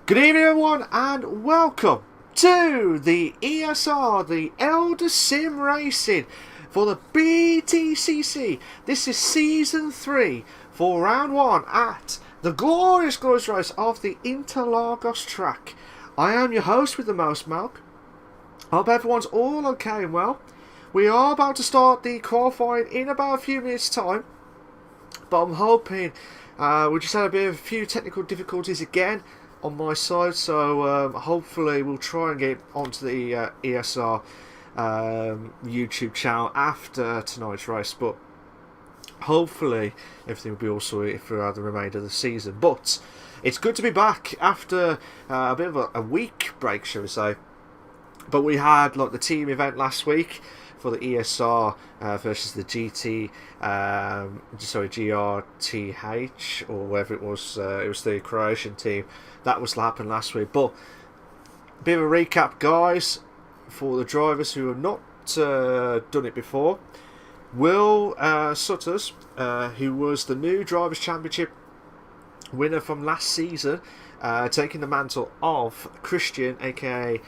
Good evening, everyone, and welcome to the ESR, the Elder Sim Racing for the BTCC. This is Season 3 for Round 1 at the glorious race of the Interlagos track. I am your host with the most, Malk. Hope everyone's all okay and well. We are about to start the qualifying in about a few minutes' time, but I'm hoping we just had a few technical difficulties again on my side, so hopefully we'll try and get onto the ESR YouTube channel after tonight's race, but hopefully everything will be all sorted throughout the remainder of the season. But it's good to be back after a bit of a week break, shall we say. But we had like the team event last week for the ESR versus the GRTH or whatever it was the Croatian team. That was happened last week. But a bit of a recap, guys, for the drivers who have not done it before. Will Sutters, who was the new Drivers' Championship winner from last season, taking the mantle of Christian, aka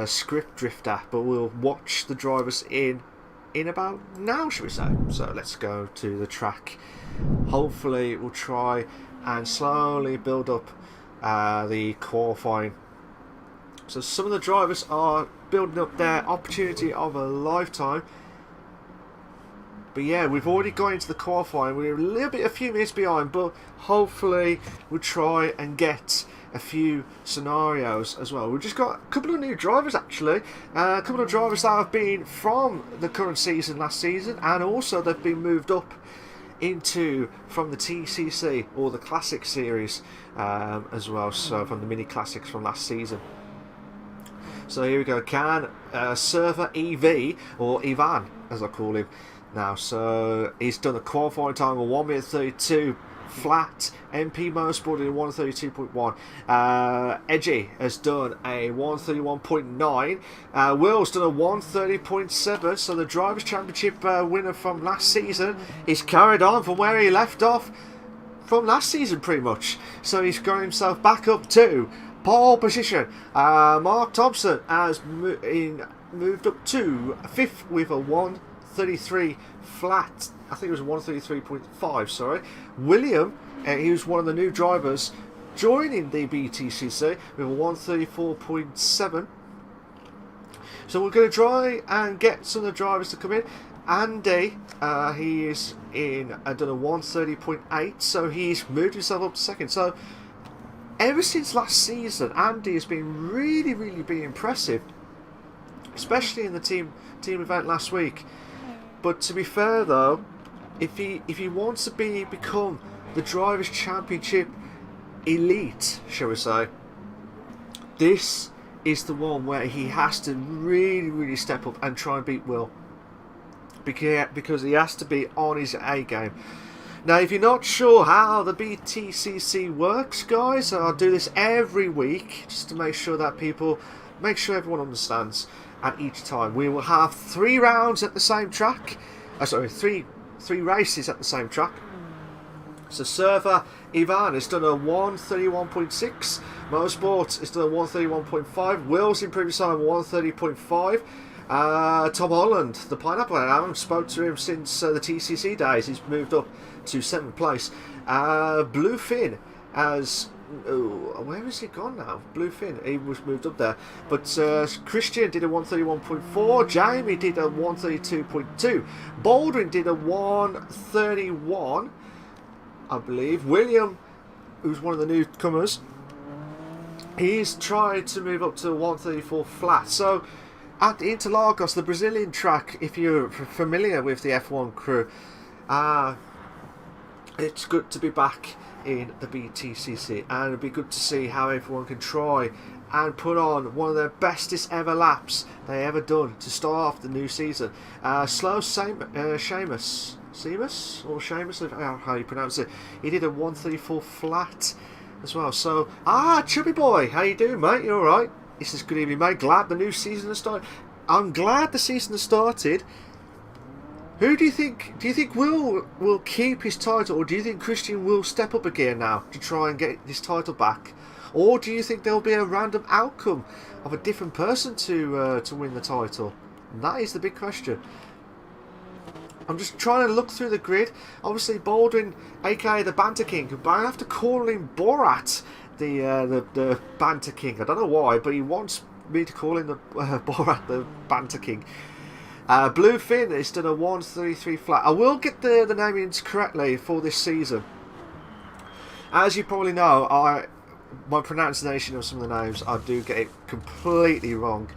Script Drifter. But we'll watch the drivers in about now, shall we say. So let's go to the track. Hopefully we'll try and slowly build up the qualifying. So some of the drivers are building up their opportunity of a lifetime. But yeah, we've already got into the qualifying. We're a few minutes behind, but hopefully we'll try and get a few scenarios as well. We've just got a couple of new drivers, actually. A couple of drivers that have been from the current season, last season, and also they've been moved up from the TCC or the Classic Series as well, so from the Mini Classics from last season. So here we go, Server EV, or Ivan as I call him now. So he's done a qualifying time of 1 minute 32 flat. MP Motorsport in 132.1. Edgy has done a 131.9. Will's done a 130.7. So the Drivers' Championship winner from last season is carried on from where he left off from last season, pretty much. So he's got himself back up to pole position. Mark Thompson has moved up to 5th with a 133 flat. I think it was 133.5, sorry. William, he was one of the new drivers joining the BTCC with a 134.7. So we're going to try and get some of the drivers to come in. Andy, he is in, done a 130.8, so he's moved himself up to 2nd. So ever since last season, Andy has been really been impressive, especially in the team event last week. But to be fair though, if he wants to become the Drivers' Championship elite, shall we say, this is the one where he has to really step up and try and beat Will, because he has to be on his A game. Now, if you're not sure how the BTCC works, guys, I'll do this every week just to make sure that everyone understands. At each time, we will have 3 rounds at the same track. Three races at the same track. So Server Ivan has done a 131.6. Motorsport has done a 131.5. Will's improved his time 130.5. Tom Holland, the Pineapple, I haven't spoke to him since the TCC days. He's moved up to 7th place. Bluefin has... Oh, where has he gone now? Bluefin, he was moved up there. But Christian did a 131.4. Jamie did a 132.2. Baldwin did a 131, I believe. William, who's one of the newcomers, he's tried to move up to 134 flat. So at Interlagos, the Brazilian track, if you're familiar with the F1 crew, it's good to be back in the BTCC, and it'd be good to see how everyone can try and put on one of their bestest ever laps they ever done to start off the new season. Seamus, how you pronounce it, he did a 134 flat as well. So Chubby Boy, how you doing, mate? You alright? This is good evening, mate. Glad the new season has started. I'm glad the season has started. Who do you think? Do you think will keep his title, or do you think Christian will step up again now to try and get his title back, or do you think there'll be a random outcome of a different person to win the title? And that is the big question. I'm just trying to look through the grid. Obviously, Baldwin, aka the Banter King, but I have to call him Borat, the Banter King. I don't know why, but he wants me to call him the Borat, the Banter King. Bluefin is done a 133 flat. I will get the namings correctly for this season. As you probably know, my pronunciation of some of the names, I do get it completely wrong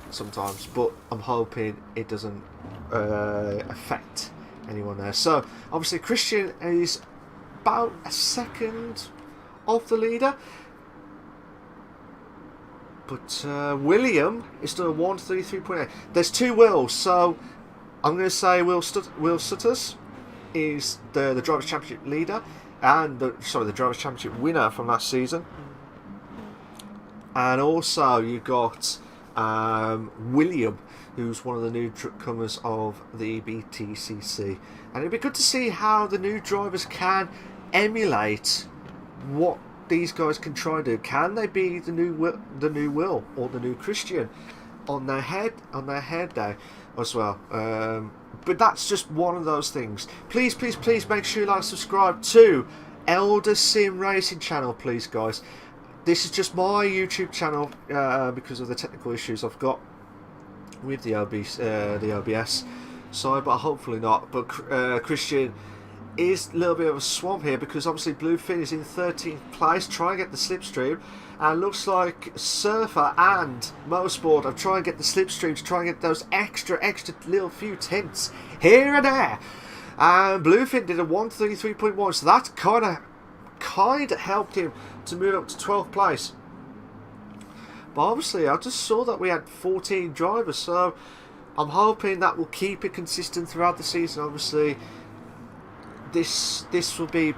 sometimes, but I'm hoping it doesn't affect anyone there. So obviously Christian is about a second off the leader, but William is done a 133.8. There's two Wills, so I'm going to say Will Sutters is the Drivers' Championship leader and the Drivers' Championship winner from last season. And also you got William, who's one of the newcomers of the BTCC. And it'd be good to see how the new drivers can emulate what these guys can try and do. Can they be the new Will or the new Christian on their head day as well? But that's just one of those things. Please make sure you like and subscribe to Elder Sim Racing channel, please, guys. This is just my YouTube channel because of the technical issues I've got with the OBS side, but hopefully not. But Christian is a little bit of a swamp here because obviously Bluefin is in 13th place, trying to get the slipstream, and looks like Surfer and Motorsport are trying to get the slipstream to try and get those extra little few tenths here and there. And Bluefin did a 133.1, so that kind of helped him to move up to 12th place. But obviously I just saw that we had 14 drivers, so I'm hoping that will keep it consistent throughout the season. Obviously this will be,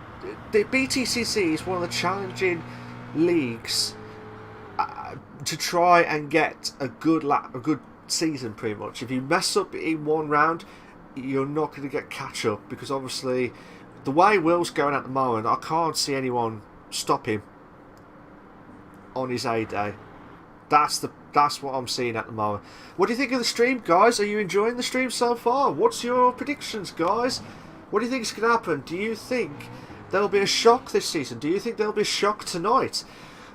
the BTCC is one of the challenging leagues to try and get a good season. Pretty much, if you mess up in one round, you're not going to get catch up, because obviously the way Will's going at the moment, I can't see anyone stop him on his A day. That's what I'm seeing at the moment. What do you think of the stream, guys? Are you enjoying the stream so far? What's your predictions, guys? What do you think is going to happen? Do you think there'll be a shock this season? Do you think there'll be a shock tonight?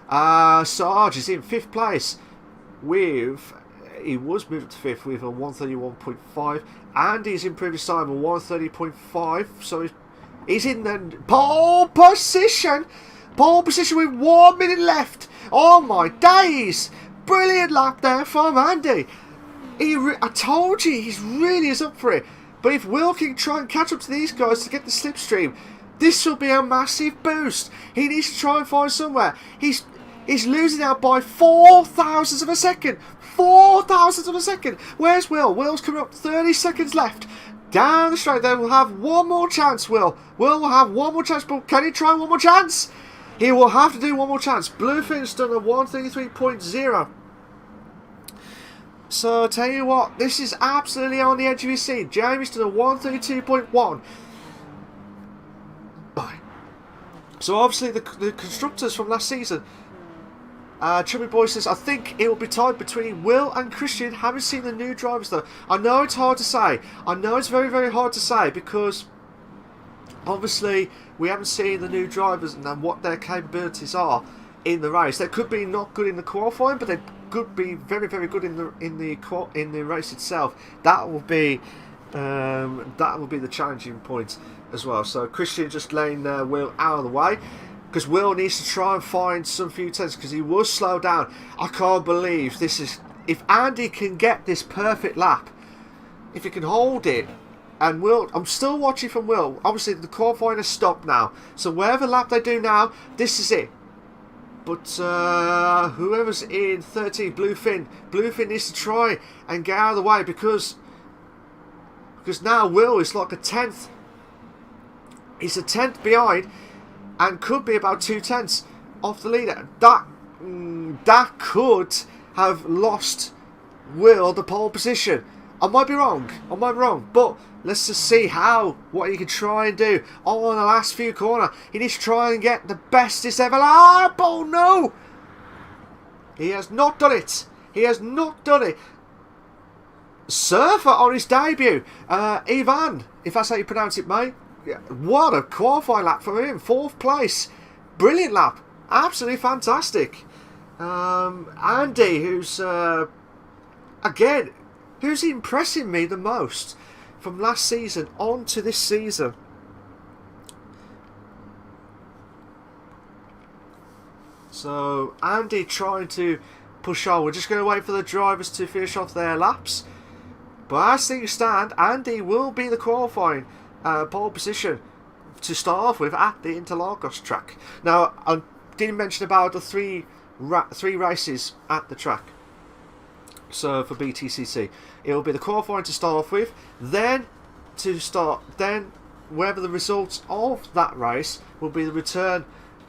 Sarge is in 5th place with, he was moved to 5th with a 131.5, and he's improved his time a 130.5, so he's in the pole position with 1 minute left. Oh my days, brilliant lap there from Andy. I told you, he really is up for it. But if Will can try and catch up to these guys to get the slipstream, this will be a massive boost. He needs to try and find somewhere. He's losing out by 4 thousandths of a second. 4 thousandths of a second. Where's Will? Will's coming up, 30 seconds left. Down the straight there, we'll have one more chance, Will. Will have one more chance, but can he try one more chance? He will have to do one more chance. Bluefin's done a 133.0. So, tell you what, this is absolutely on the edge of his seat. Jamie's done a 132.1. So, obviously, the constructors from last season, Chubby Boy says, I think it will be tied between Will and Christian. Haven't seen the new drivers, though. I know it's hard to say. I know it's very, very hard to say, because obviously we haven't seen the new drivers and what their capabilities are in the race. They could be not good in the qualifying, but they could be very, very good in the race itself. That will be the challenging point as well. So Christian just laying Will out of the way, because Will needs to try and find some few tenths, because he was slowed down. I can't believe this is, if Andy can get this perfect lap, if he can hold it. And Will, I'm still watching from Will. Obviously, the qualifying has stopped now. So wherever lap they do now, this is it. But whoever's in 13, Bluefin needs to try and get out of the way, because now Will is like a 10th. He's a 10th behind and could be about 2 tenths off the leader. That could have lost Will the pole position. I might be wrong, but let's just see what he can try and do on the last few corner. He needs to try and get the bestest ever lap. Oh no! He has not done it. He has not done it. Surfer on his debut. Ivan, if that's how you pronounce it, mate. What a qualifying lap for him. 4th place. Brilliant lap. Absolutely fantastic. Andy, who's again, who's impressing me the most from last season on to this season. So Andy trying to push on. We're just going to wait for the drivers to finish off their laps. But as things stand, Andy will be the qualifying pole position to start off with at the Interlagos track. Now, I didn't mention about the three races at the track. So for BTCC, it will be the qualifying to start off with. Then wherever the results of that race will be the return,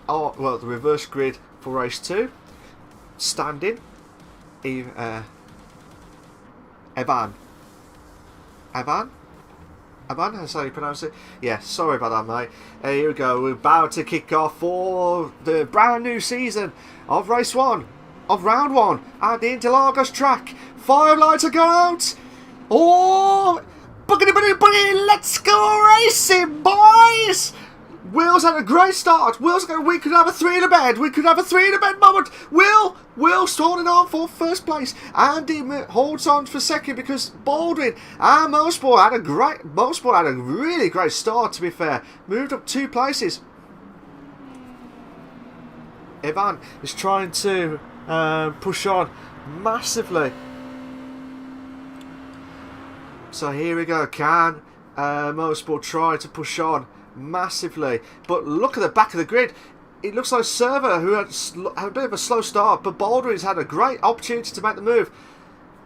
or well, the reverse grid for race 2. Standing, Evan, that's how you pronounce it? Yeah, sorry about that, mate. Here we go, we're about to kick off for the brand new season of race 1, of round 1 at the Interlagos track. 5 lights are going out. Oh, boogity, boogity, boogity, let's go racing, boys! Will's had a great start. We could have a 3 in a bed. We could have a 3 in a bed moment. Will's holding on for first place. Andy holds on for second because Baldwin and Mosport had a really great start, to be fair. Moved up 2 places. Ivan is trying to push on massively. So here we go. Can Mosport try to push on massively? But look at the back of the grid. It looks like Server, who had a bit of a slow start, but Baldwin's had a great opportunity to make the move.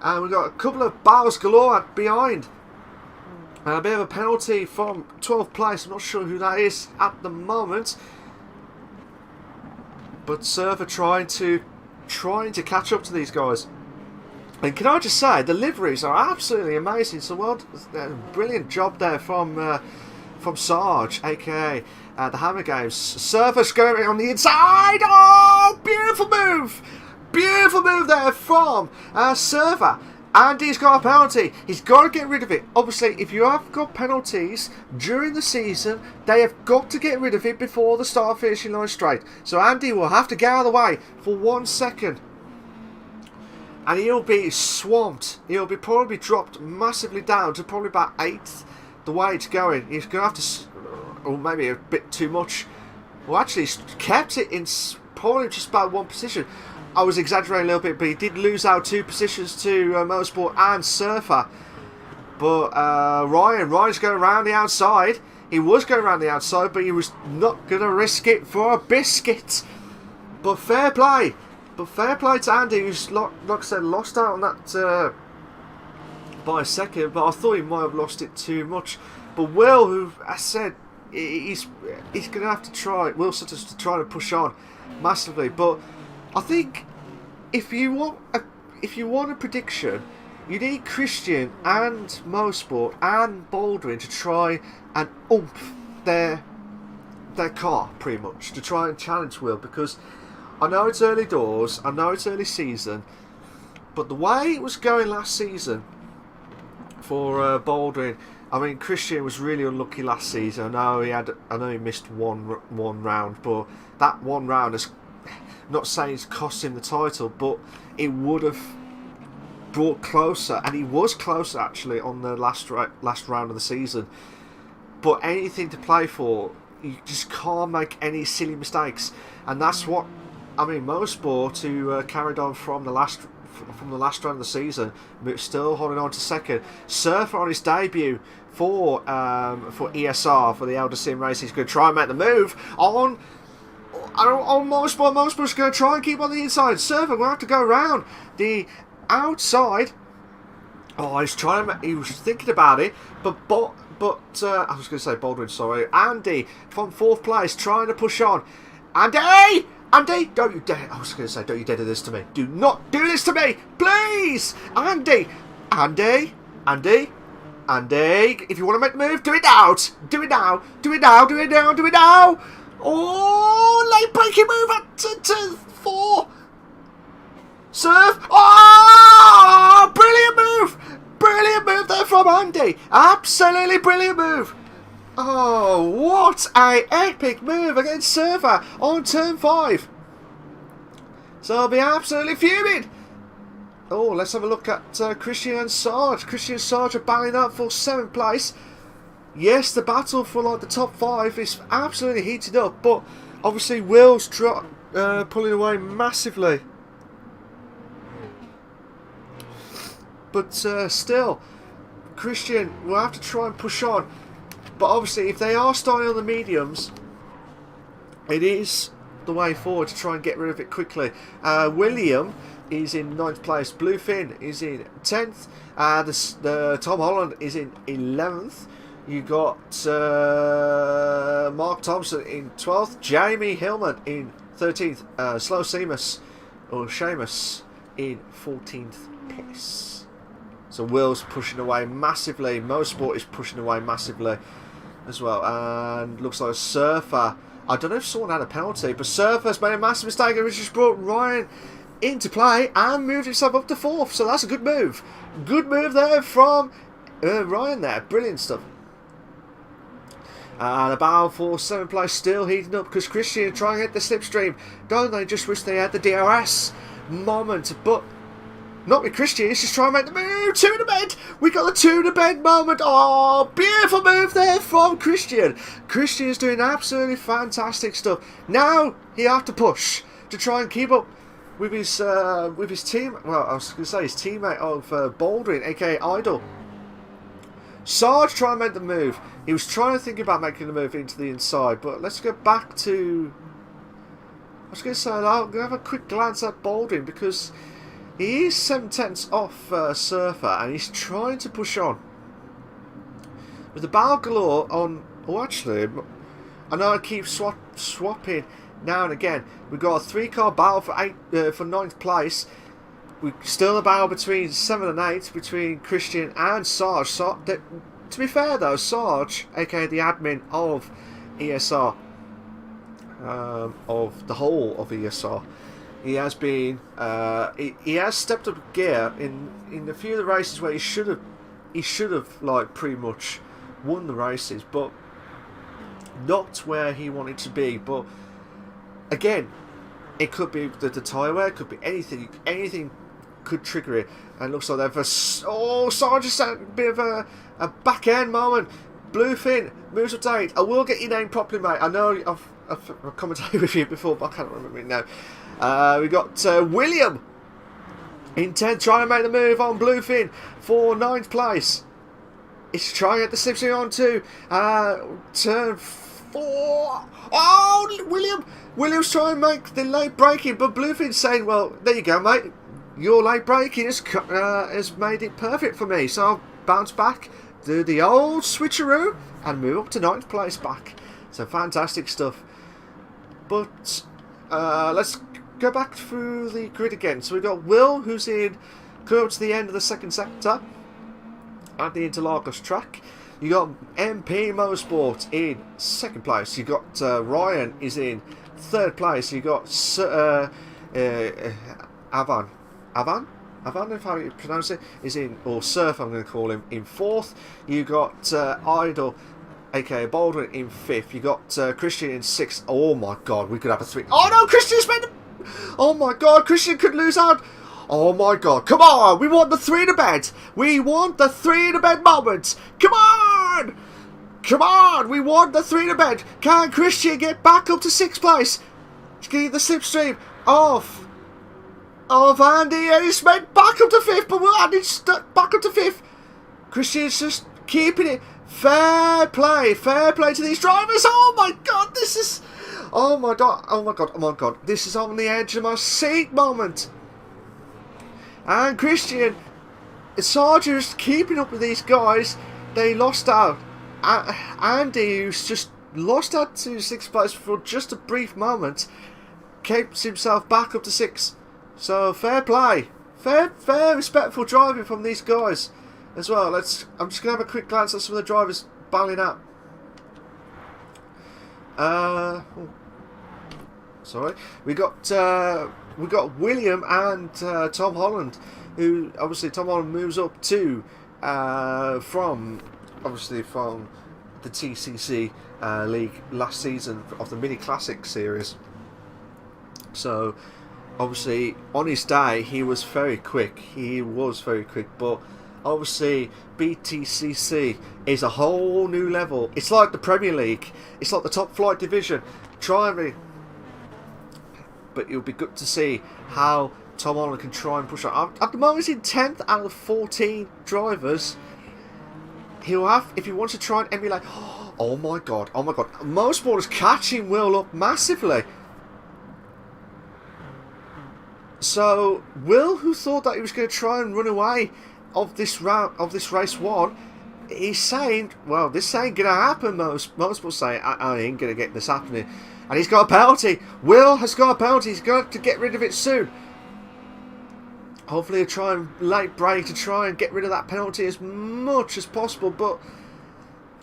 And we've got a couple of battles galore behind. And a bit of a penalty from 12th place. I'm not sure who that is at the moment. But Server trying to catch up to these guys. And can I just say, the liveries are absolutely amazing. So brilliant job there from Sarge, aka the Hammer Games. Surface going on the inside. Oh, beautiful move! Beautiful move there from Server. And he's got a penalty. He's got to get rid of it. Obviously, if you have got penalties during the season, they have got to get rid of it before the start finishing line straight. So Andy will have to get out of the way for 1 second. And he'll be swamped. He'll be probably dropped massively down to probably about 8th. The way it's going, he's going to have to, or maybe a bit too much. Well, actually, he's kept it in probably just about 1 position. I was exaggerating a little bit, but he did lose out 2 positions to Motorsport and Surfer. But Ryan's going around the outside. He was going around the outside, but he was not going to risk it for a biscuit. But fair play. But fair play to Andy, who's, like I said, lost out on that by a second, but I thought he might have lost it too much. But Will, who I said, he's going to have to try, Will Sutters, to try to push on massively. But I think if you want a prediction, you need Christian and Mosport and Baldwin to try and oomph their car, pretty much, to try and challenge Will, because I know it's early doors, I know it's early season, but the way it was going last season for Baldwin, I mean, Christian was really unlucky last season. I know he missed one round, but that 1 round is not saying it's cost him the title, but it would have brought closer, and he was closer actually on the last round of the season. But anything to play for, you just can't make any silly mistakes, and that's what I mean. Mosport, who carried on from the last round of the season, but still holding on to second. Surfer on his debut for ESR, for the Elder Sim race, he's going to try and make the move on Mosport. Mosport's going to try and keep on the inside. Surfer will have to go around the outside. Oh, he was thinking about it, but I was going to say Baldwin, sorry. Andy from 4th place trying to push on. Andy, don't you dare! I was going to say, don't you dare do this to me. Do not do this to me, please, Andy. Andy, if you want to make the move, do it now. Do it now. Do it now. Do it now. Do it now. Oh, late breaking move up to 4. Serve. Oh, brilliant move. Brilliant move there from Andy. Absolutely brilliant move. Oh, what a epic move against Surfer on turn 5. So I'll be absolutely fuming. Oh, let's have a look at Christian and Sarge. Christian and Sarge are battling up for 7th place. Yes, the battle for like the top 5 is absolutely heated up, but obviously Will's pulling away massively. But still, Christian will have to try and push on. But obviously, if they are starting on the mediums, it is the way forward to try and get rid of it quickly. William is in 9th place. Bluefin is in 10th. The Tom Holland is in 11th. You got Mark Thompson in 12th. Jamie Hillman in 13th. Slow Seamus or Seamus in 14th place. So Will's pushing away massively. Motorsport is pushing away massively as well. And looks like Surfer. I don't know if someone had a penalty, but Surfer's made a massive mistake and just brought Ryan into play and moved himself up to 4th. So that's a good move. Good move there from Ryan there. Brilliant stuff. And the battle for 7th place still heating up because Christian trying to hit the slipstream. Don't they just wish they had the DRS moment, but not with Christian. He's just trying to make the move. 2 in the bed. We got the 2 in the bed moment. Oh, beautiful move there from Christian. Christian is doing absolutely fantastic stuff. Now he has to push to try and keep up with his team. Well, I was going to say his teammate of Bouldering, aka Idle. Sarge trying to make the move. He was trying to think about making the move into the inside, but let's go back to. I was going to say I'm going to have a quick glance at Bouldering because he is 7/10 off Surfer and he's trying to push on. With the barrel galore on... Oh, actually, I know I keep swapping now and again. We've got a 3-car battle for 9th place. We're still in a battle between 7 and 8, between Christian and Sarge. To be fair though, Sarge, aka the admin of ESR, of the whole of ESR, he has been he has stepped up gear in a few of the races where he should have like pretty much won the races, but not where he wanted to be. But again, it could be the tyre wear, it could be anything could trigger it. And it looks like they've Sarge just had a bit of a back end moment. Bluefin moves update. I will get your name properly, mate. I know I've commentated with you before, but I can't remember it now. We got William in 10th, trying to make the move on Bluefin for 9th place. He's trying to get the slipstream on to turn 4. Oh, William's trying to make the late braking, but Bluefin's saying, well, there you go, mate. Your late braking has made it perfect for me. So I'll bounce back, do the old switcheroo, and move up to 9th place back. So fantastic stuff. But let's go back through the grid again. So we've got Will, who's in coming up to the end of the 2nd sector at the Interlagos track. You got MP Motorsport in 2nd place. You got Ryan is in 3rd place. You got Avan, if I pronounce it, is in, or Surf, I'm going to call him, in 4th. You got Idle, aka Baldwin, in 5th. You got Christian in 6th. Oh my god, we could have a 3. Oh no, Christian's made. Oh my god, Christian could lose out. Oh my god, come on, we want the 3 in the bed. We want the 3 in the bed moment. Come on, come on, we want the 3 in the bed. Can Christian get back up to 6th place? Get the slipstream off of Andy, and he's made back up to 5th, but Andy's back up to 5th. Christian's just keeping it. Fair play to these drivers. Oh my god, this is, oh my god, this is on the edge of my seat moment. And Christian, Sarge's keeping up with these guys. They lost out. Andy, who's just lost out to 6th place for just a brief moment, keeps himself back up to 6th. So fair play, fair respectful driving from these guys. as well. I'm just going to have a quick glance at some of the drivers battling out. Sorry, we got William and Tom Holland, who obviously Tom Holland moves up to from the TCC league last season of the Mini Classic series. So obviously on his day he was very quick. But obviously BTCC is a whole new level. It's like the Premier League. It's like the top flight division. But it'll be good to see how Tom Holland can try and push on. At the moment he's in 10th out of 14 drivers. He'll have, if he wants to try and emulate... Oh my god. Motorsport is catching Will up massively. So Will, who thought that he was going to try and run away of this round, of this race one, he's saying, well, this ain't going to happen. Motorsport saying, I ain't going to get this happening. And he's got a penalty. Will has got a penalty. He's going to get rid of it soon. Hopefully he'll try and late brake to try and get rid of that penalty as much as possible, but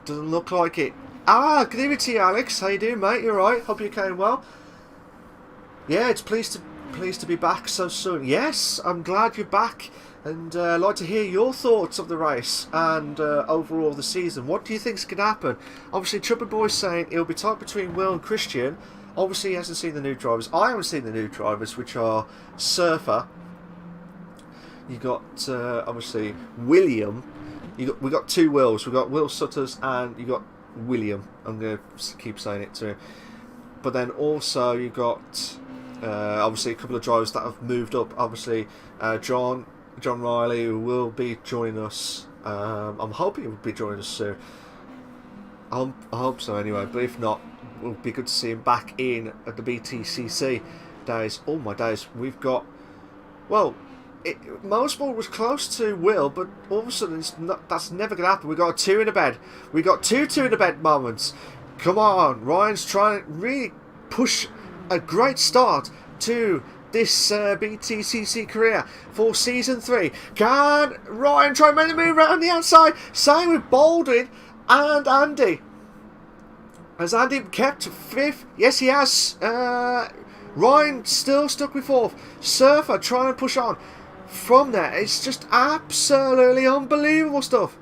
doesn't look like it. Good evening to you, Alex. How you doing, mate? You alright? Hope you came well. Yeah, it's pleased to be back so soon. Yes, I'm glad you're back, and I'd like to hear your thoughts of the race and overall the season. What do you think's going to happen? Obviously, Chubby Boy's saying it'll be tight between Will and Christian. Obviously, he hasn't seen the new drivers. I haven't seen the new drivers, which are Surfer. You got obviously William. We got two Wills. We got Will Sutters and you got William. I'm going to keep saying it to him. But then also you got obviously a couple of drivers that have moved up. Obviously John Riley, who will be joining us. I'm hoping he will be joining us soon. I hope so anyway. But if not, it will be good to see him back in at the BTCC days. All my days. We've got, well, Motorsport was close to Will, but all of a sudden that's never going to happen. We got a two in a bed. We got two in a bed moments. Come on, Ryan's trying to really push a great start to this BTCC career for season 3. Can Ryan try and make the move around the outside? Same with Baldwin and Andy. Has Andy kept 5th? Yes, he has. Ryan still stuck with 4th. Surfer trying to push on. From there, it's just absolutely unbelievable stuff.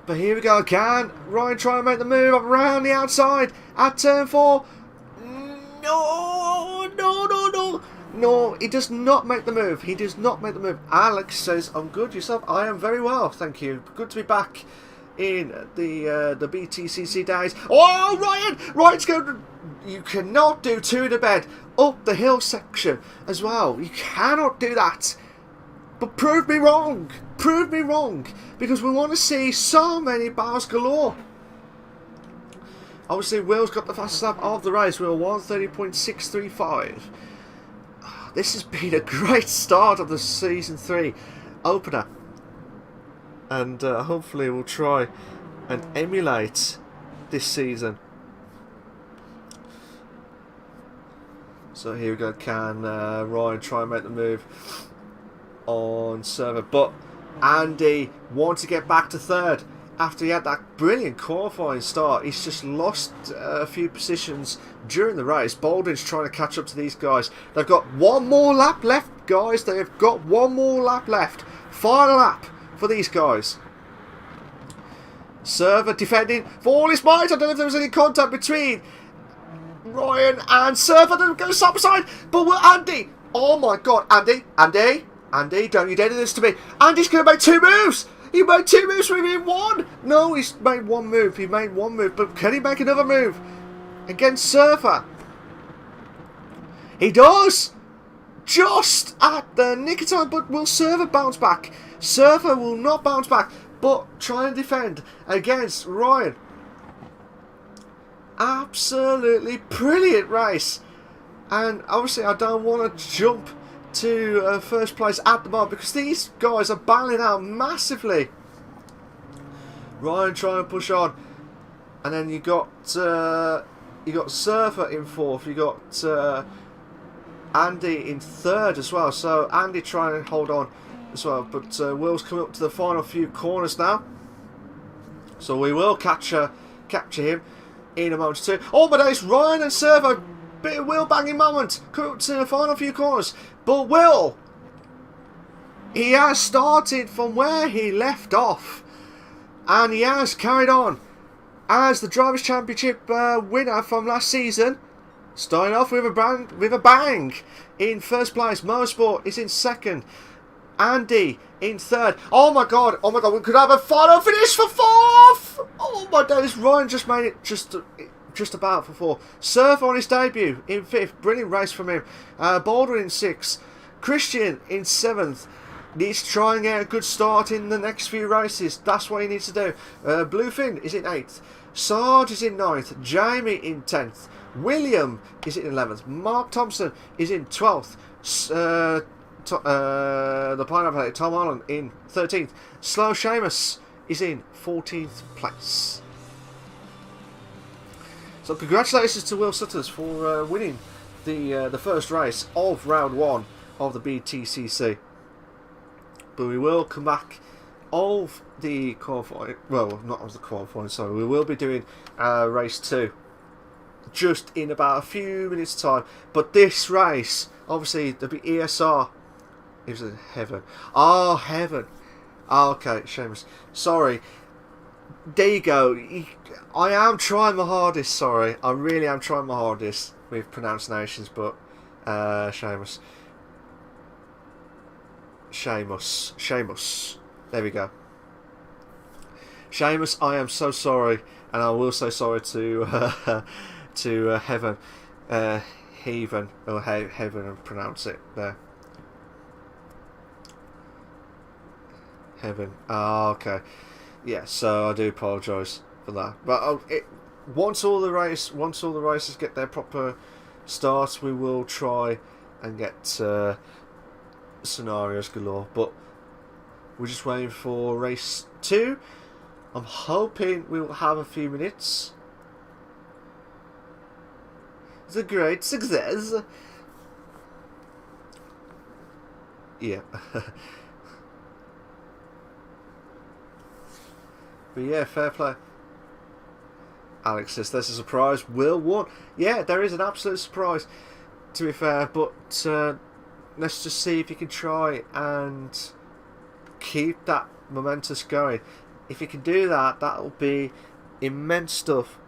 But here we go. Can Ryan try and make the move up around the outside at turn 4? No, he does not make the move. He does not make the move. Alex says, I'm good. Yourself? I am very well, thank you. Good to be back in the BTCC days. Oh, Ryan's going to... You cannot do 2 in a bed up the hill section as well. You cannot do that. But prove me wrong. Prove me wrong. Because we want to see so many bars galore. Obviously, Will's got the fastest lap of the race. We were 1:30.635. This has been a great start of the Season 3 opener. And hopefully we'll try and emulate this season. So here we go. Can Ryan try and make the move on server? But Andy wants to get back to 3rd after he had that brilliant qualifying start. He's just lost a few positions during the race. Baldwin's trying to catch up to these guys. They've got one more lap left, guys. They've got one more lap left. Final lap for these guys. Server defending for all his might. I don't know if there was any contact between Ryan and Surfer. Don't go side by side. But will Andy? Oh my god, Andy, don't you dare do this to me. Andy's going to make 2 moves. He made 2 moves within 1. No, he's made 1 move. He made 1 move. But can he make another move against Surfer? He does. Just at the nick of time. But will Surfer bounce back? Surfer will not bounce back. But try and defend against Ryan. Absolutely brilliant race. And obviously I don't want to jump to first place at the moment because these guys are battling out massively. Ryan trying to push on, and then you got Surfer in 4th. You got Andy in 3rd as well. So Andy trying to hold on. as well. But Will's coming up to the final few corners now, so we will capture him in a moment or two. Oh my days, Ryan and Servo, bit of wheel banging moment, coming up to the final few corners. But Will, he has started from where he left off, and he has carried on as the Drivers' Championship winner from last season. Starting off with a bang in first place. Motorsport is in second. Andy in third. Oh my god, we could have a final finish for fourth. Oh my days, Ryan just made it just about for fourth. Surf on his debut in fifth. Brilliant race from him. Baldwin in sixth. Christian in seventh. Needs to try and get a good start in the next few races. That's what he needs to do. Bluefin is in eighth. Sarge is in ninth. Jamie in 10th. William is in 11th. Mark Thompson is in 12th. The pineapple Tom Holland in 13th. Slow Seamus is in 14th place. So congratulations to Will Sutters for winning the first race of round 1 of the BTCC. But we will come back of the qualifying, well, not of the qualifying, sorry, we will be doing race 2 just in about a few minutes time. But this race, obviously there'll be ESR. It was in heaven. Oh, heaven. Oh, okay, Seamus, sorry. There you go. I am trying my hardest, sorry, I really am trying my hardest with pronunciations, but Seamus, there we go. Seamus, I am so sorry, and I will say sorry to Heaven, Heaven, or Heaven, and pronounce it there. Heaven. Oh, okay. Yeah. So I do apologise for that. But once all the races get their proper starts, we will try and get scenarios galore. But we're just waiting for race 2. I'm hoping we'll have a few minutes. It's a great success. Yeah. But yeah, fair play. Alex says there's a surprise. Will won. Yeah, there is an absolute surprise, to be fair. But let's just see if you can try and keep that momentous going. If you can do that, that'll be immense stuff.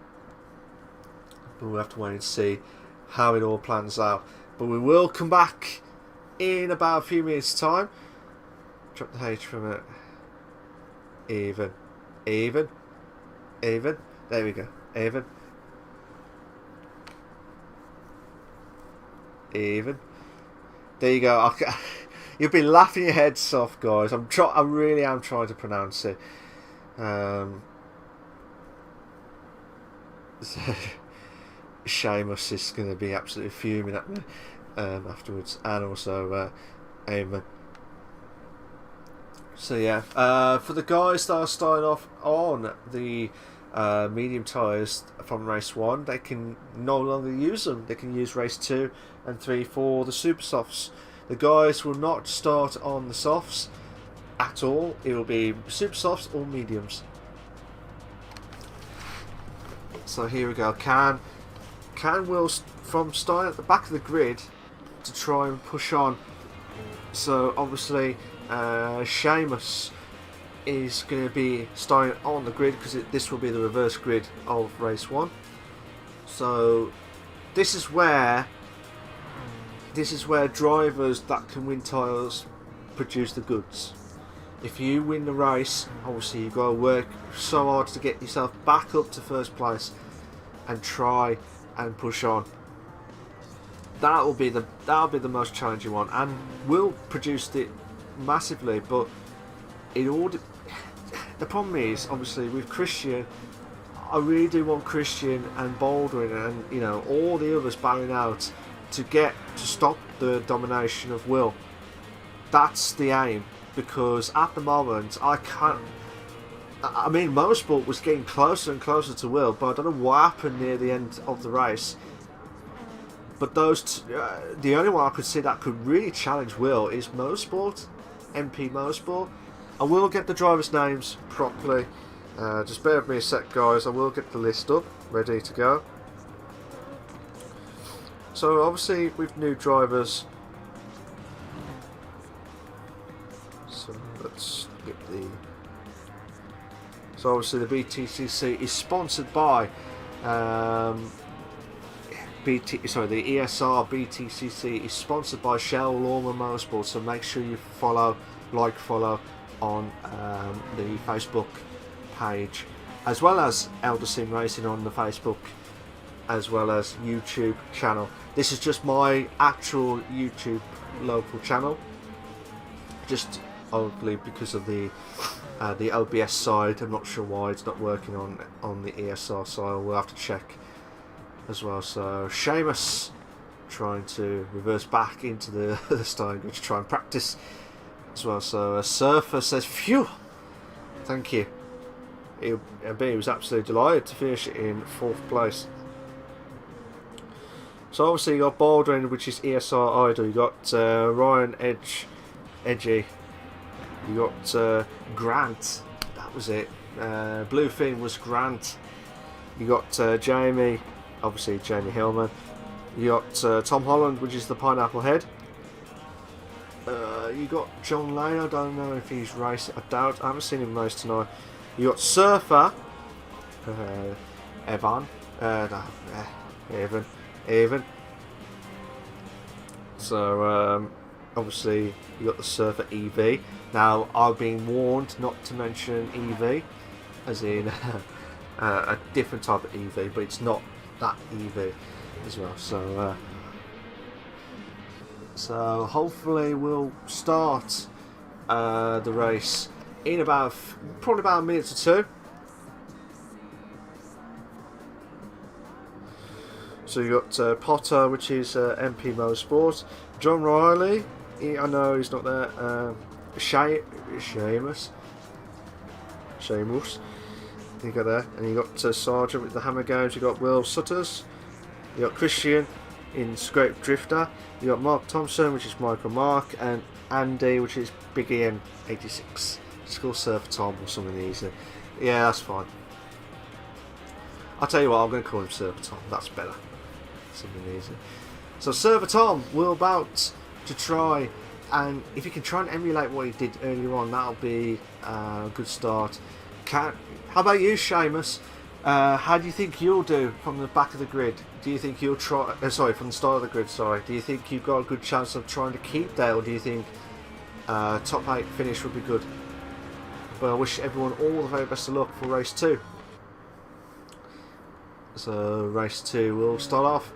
But we'll have to wait and see how it all plans out. But we will come back in about a few minutes' time. Drop the H from it. Even. There we go. Even. There you go. You'll be laughing your heads off, guys. I really am trying to pronounce it. Seamus is going to be absolutely fuming at me afterwards, and also Eamon. So yeah, for the guys that are starting off on the medium tyres from race 1, they can no longer use them. They can use race 2 and 3 for the super softs. The guys will not start on the softs at all. It will be super softs or mediums. So here we go. Can Will from starting at the back of the grid to try and push on. So obviously Seamus is going to be starting on the grid because this will be the reverse grid of race 1. So this is where drivers that can win tyres produce the goods. If you win the race, obviously you've got to work so hard to get yourself back up to first place and try and push on. That'll be the most challenging one, and Will produced it massively. But the problem is, obviously, with Christian, I really do want Christian and Baldwin and all the others bowing out to stop the domination of Will. That's the aim, because at the moment I can't. I mean, Motorsport was getting closer and closer to Will, but I don't know what happened near the end of the race. But the only one I could see that could really challenge Will is Motorsport. MP Motorsport. I will get the drivers' names properly. Just bear with me a sec, guys. I will get the list up, ready to go. So obviously with new drivers, so let's get the. So obviously the BTCC is sponsored by the ESR BTCC is sponsored by Shell Lawman Motorsport. So make sure you follow on the Facebook page, as well as Elder Sim Racing on the Facebook, as well as YouTube channel. This is just my actual YouTube local channel, just obviously because of the OBS side. I'm not sure why it's not working on the ESR side. We'll have to check as well. So Seamus trying to reverse back into the style, to try and practice as well. So a Surfer says, phew, thank you. He was absolutely delighted to finish in 4th place. So obviously you got Baldwin, which is ESR Idol. You got Ryan Edgy. You got Grant. That was it. Bluefin was Grant. You got Jamie, obviously Jamie Hillman. You got Tom Holland, which is the Pineapple Head. You got John Lane. I don't know if he's racing. I doubt. I haven't seen him race tonight. You got Surfer. Evan. So obviously you got the Surfer EV. Now I've been warned not to mention EV, as in a different type of EV, but it's not that EV as well. So hopefully we'll start the race in probably about a minute or two. So you got Potter, which is MP Motorsport. John Riley, I know he's not there. Seamus. You got there, and you got Sargant with the Hammer Games. You got Will Sutters. You got Christian in Scrape Drifter. You got Mark Thompson, which is Michael Mark, and Andy, which is Big Ian 86. Just call Surfer Tom or something easy. Yeah, that's fine. I'll tell you what, I'm going to call him Surfer Tom. That's better. Something easy. So Surfer Tom, we're about to try, and if you can try and emulate what he did earlier on, that'll be a good start. How about you, Seamus? How do you think you'll do from the back of the grid? Do you think you'll try? From the start of the grid. Sorry. Do you think you've got a good chance of trying to keep there, or do you think top 8 finish would be good? But I wish everyone all the very best of luck for race 2. So race 2, we'll start off.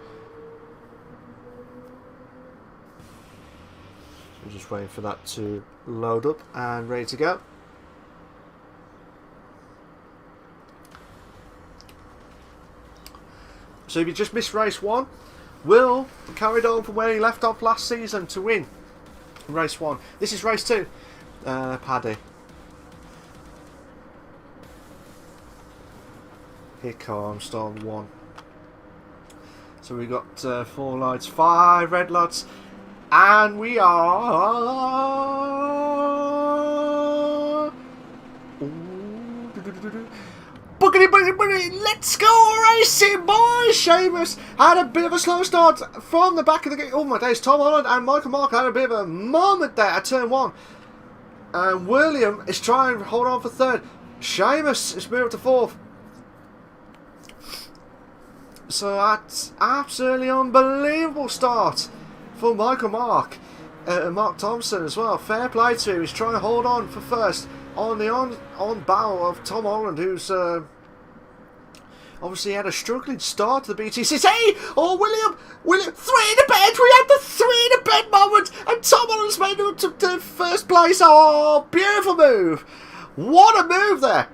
I'm just waiting for that to load up and ready to go. So if you just missed race 1, Will carried on from where he left off last season to win race 1. This is race 2. Paddy. Here comes start 1. So we got 4 lights, 5 red lights, and we are boogity, let's go racing, boys! Seamus had a bit of a slow start from the back of the gate. Oh my days, Tom Holland and Michael Mark had a bit of a moment there at turn 1. And William is trying to hold on for 3rd. Seamus is moved to 4th. So that's absolutely unbelievable start for Michael Mark. Mark Thompson as well. Fair play to him. He's trying to hold on for first on the on bow of Tom Holland, who's obviously had a struggling start to the BTCC. Oh, William, 3 in the bed. We had the 3 in the bed moment, and Tom Holland's made it to first place. Oh, beautiful move. What a move there.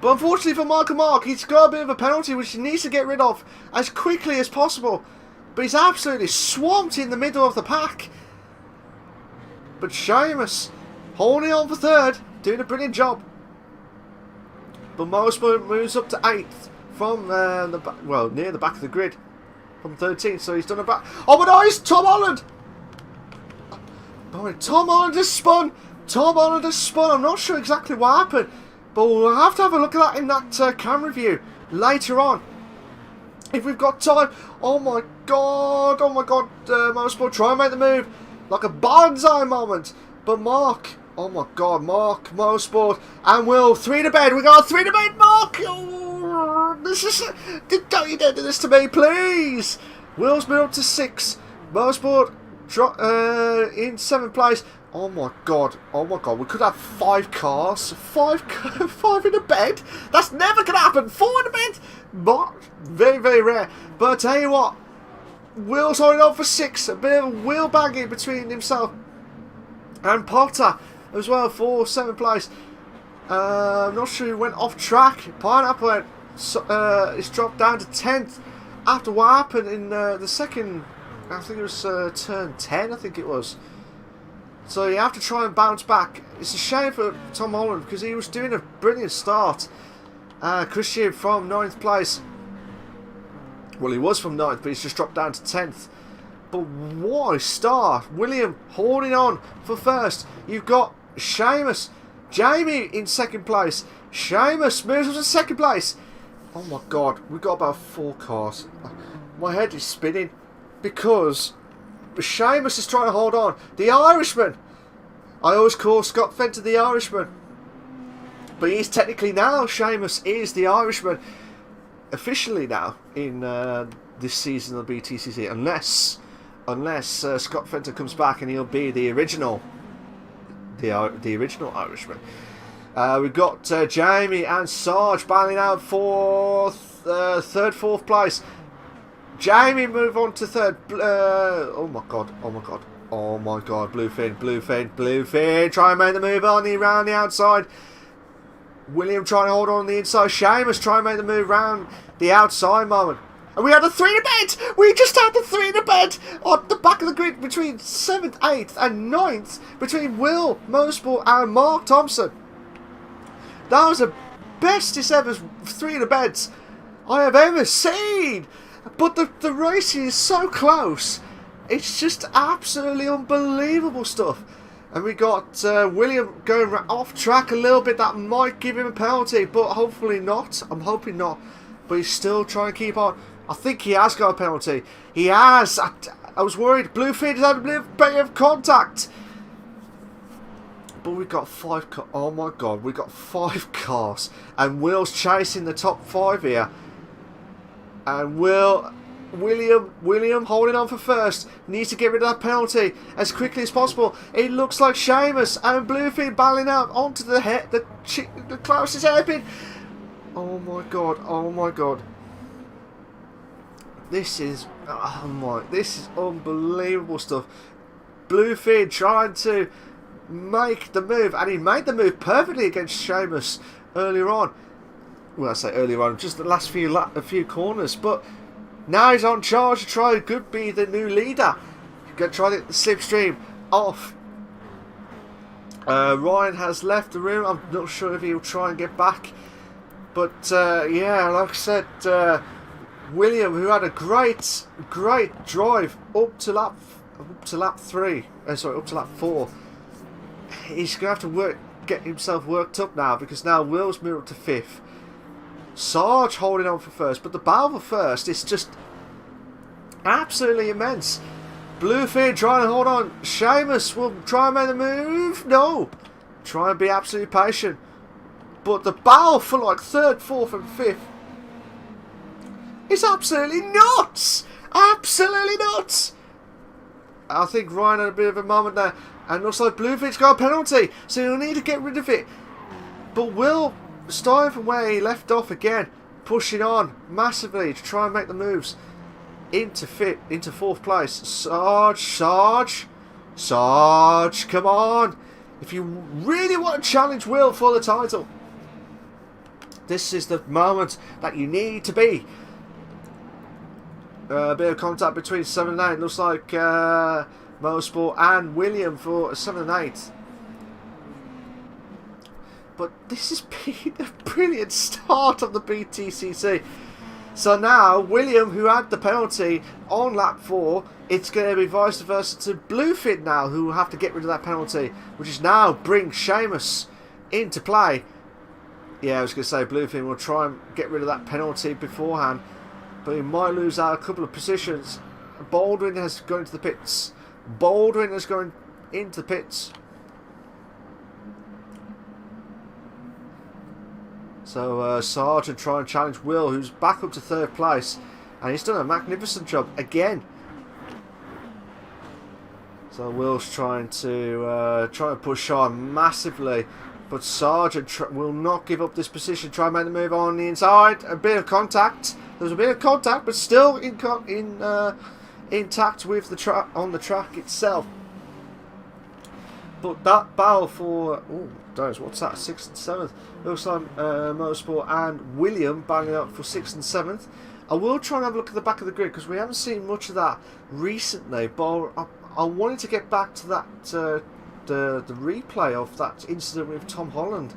But unfortunately for Michael Mark, he's got a bit of a penalty which he needs to get rid of as quickly as possible. But he's absolutely swamped in the middle of the pack. But Seamus holding on for 3rd, doing a brilliant job. But Motorsport moves up to 8th from near the back of the grid from 13th. So he's done a back. Oh, but no, it's Tom Holland. But Tom Holland has spun. Tom Holland has spun. I'm not sure exactly what happened, but we'll have to have a look at that in that camera view later on, if we've got time. Oh my god, Motorsport try and make the move like a bonsai moment, but Mark, oh my god, Mark, Motorsport and Will, 3 to bed. We got 3 to bed, Mark. Oh, this is, don't you dare do this to me, please. Will's moved up to 6. Motorsport in 7th place. Oh my god, we could have 5 cars, 5 in a bed. That's never gonna happen. 4 in a bed, but very, very rare. But I tell you what, Will's holding on for 6. A bit of a wheel bagging between himself and Potter as well for 7th place. I'm not sure who went off track. Pineapple it's dropped down to 10th after what happened in the second, I think it was turn 10, I think it was. So you have to try and bounce back. It's a shame for Tom Holland because he was doing a brilliant start. Christian from 9th place. Well, he was from 9th, but he's just dropped down to 10th. But what a start. William holding on for 1st. You've got Seamus. Jamie in 2nd place. Seamus moves up to 2nd place. Oh my god, we've got about 4 cars. My head is spinning because Seamus is trying to hold on. The Irishman. I always call Scott Fenter the Irishman, but he's technically now, Seamus is the Irishman officially now in this season of BTCC, unless Scott Fenter comes back and he'll be the original Irishman. We've got Jamie and Sarge battling out for 3rd, 4th place. Jamie move on to 3rd. Oh my god, Bluefin. Try and make the move around the outside. William trying to hold on the inside. Seamus trying to make the move round the outside moment. And we had a 3 to bed. We just had the 3 to bed on the back of the grid between 7th, 8th and 9th between Will Motorsport and Mark Thompson. That was the bestest ever 3 to beds I have ever seen. But the racing is so close. It's just absolutely unbelievable stuff. And we got William going off track a little bit. That might give him a penalty, but hopefully not. I'm hoping not. But he's still trying to keep on. I think he has got a penalty. He has. I was worried. Bluefin has had a bit of contact. But we got 5 cars. Oh my god, we got 5 cars. And Will's chasing the top 5 here. And William holding on for 1st. Needs to get rid of that penalty as quickly as possible. It looks like Seamus and Bluefin battling out onto the closest hairpin. Oh my god. This is unbelievable stuff. Bluefin trying to make the move, and he made the move perfectly against Seamus earlier on. Well, I say earlier on, just the last few corners, but now he's on charge to try. Could be the new leader. Going to try to get the slipstream off. Ryan has left the room. I'm not sure if he'll try and get back, but yeah, like I said, William, who had a great drive up to lap 4. He's going to have to get himself worked up now, because now Will's moved up to 5th. Sarge holding on for 1st, but the battle for 1st is just absolutely immense. Bluefin trying to hold on. Seamus will try and make the move. No, try and be absolutely patient. But the battle for like 3rd, 4th, and 5th is absolutely nuts. Absolutely nuts. I think Ryan had a bit of a moment there, and looks like Bluefin's got a penalty, so he'll need to get rid of it. But Will, starting from where he left off again, pushing on massively to try and make the moves into 4th place. Sarge, come on! If you really want to challenge Will for the title, this is the moment that you need to be. A bit of contact between 7 and 8. Looks like Motorsport and William for 7 and 8. But this has been a brilliant start of the BTCC. So now, William, who had the penalty on lap 4, it's going to be vice versa to Bluefin now, who will have to get rid of that penalty, which is now bring Seamus into play. Yeah, I was going to say Bluefin will try and get rid of that penalty beforehand, but he might lose out a couple of positions. Baldwin has gone into the pits. Baldwin has gone into the pits. So Sargant try and challenge Will, who's back up to 3rd place, and he's done a magnificent job again. So Will's trying to push on massively, but Sargant will not give up this position. Try and make the move on the inside. A bit of contact. There's a bit of contact, but still intact with the track on the track itself. But that battle for what's that? 6th and 7th. Looks like Motorsport and William banging up for 6th and 7th. I will try and have a look at the back of the grid because we haven't seen much of that recently. But I wanted to get back to that the replay of that incident with Tom Holland,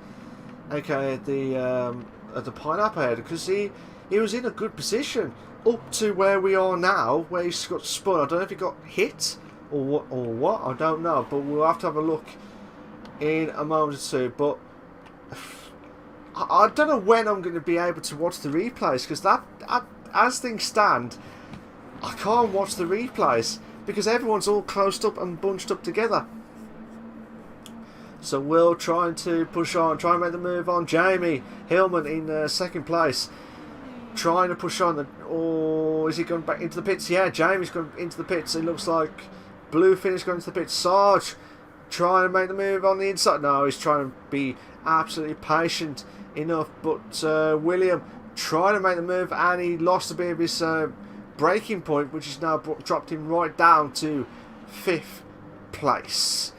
aka the Pineapple Head, because he was in a good position up to where we are now, where he's got spun. I don't know if he got hit or what, I don't know, but we'll have to have a look in a moment or two. But I don't know when I'm going to be able to watch the replays, because as things stand, I can't watch the replays because everyone's all closed up and bunched up together. So Will trying to push on, try and make the move on. Jamie Hillman in 2nd place, trying to push on. Or is he going back into the pits? Yeah, Jamie's going into the pits. It looks like Bluefin is going into the pits. Sarge trying to make the move on the inside. No, he's trying to be absolutely patient enough. But William trying to make the move, and he lost a bit of his braking point, which is now dropped him right down to 5th place.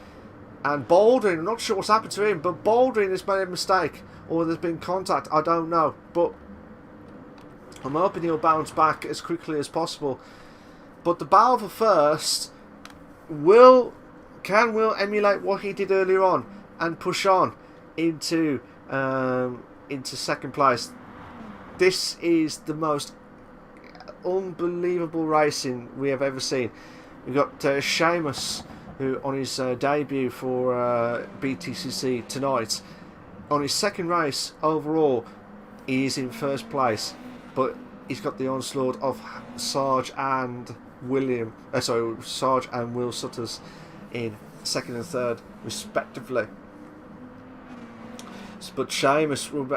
And Baldwin, I'm not sure what's happened to him, but Baldwin has made a mistake, or there's been contact, I don't know. But I'm hoping he'll bounce back as quickly as possible. But the battle for first, can Will emulate what he did earlier on and push on into 2nd place? This is the most unbelievable racing we have ever seen. We've got Seamus, who on his debut for BTCC tonight, on his 2nd race overall, he is in 1st place, but he's got the onslaught of Sarge and Will Sutters in 2nd and 3rd respectively. But Seamus will be,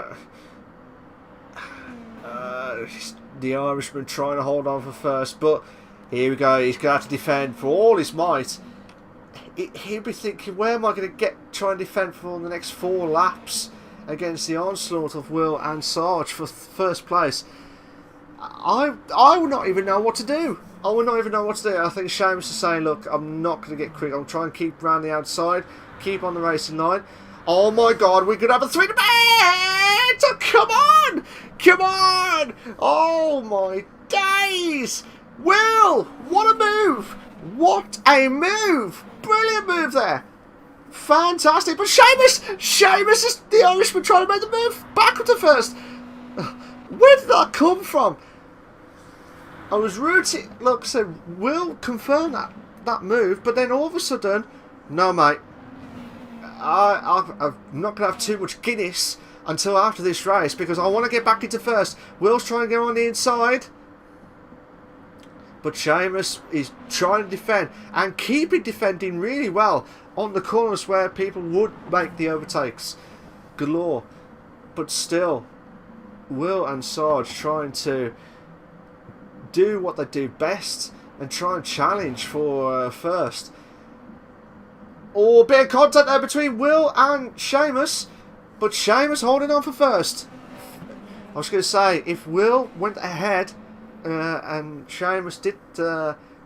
the Irishman trying to hold on for 1st, but here we go, he's going to have to defend for all his might. He'll be thinking, where am I going to try and defend for the next 4 laps against the onslaught of Will and Sarge for 1st place? I would not even know what to do. I think Seamus is saying, look, I'm not going to get quick. I'm trying to keep around the outside, keep on the racing line. Oh my God, we could have a 3 to bed! Oh, come on! Come on! Oh my days! Will, what a move! What a move! Brilliant move there. Fantastic. But Seamus is the Irishman trying to make the move back up to 1st. Where did that come from? I was rooting. Look, so Will confirm that move, but then all of a sudden, no, mate. I'm not going to have too much Guinness until after this race because I want to get back into 1st. Will's trying to get on the inside. But Seamus is trying to defend and keeping defending really well on the corners where people would make the overtakes galore. But still, Will and Sarge trying to do what they do best and try and challenge for 1st. Oh, a bit of contact there between Will and Seamus, but Seamus holding on for 1st. I was going to say, if Will went ahead and Seamus did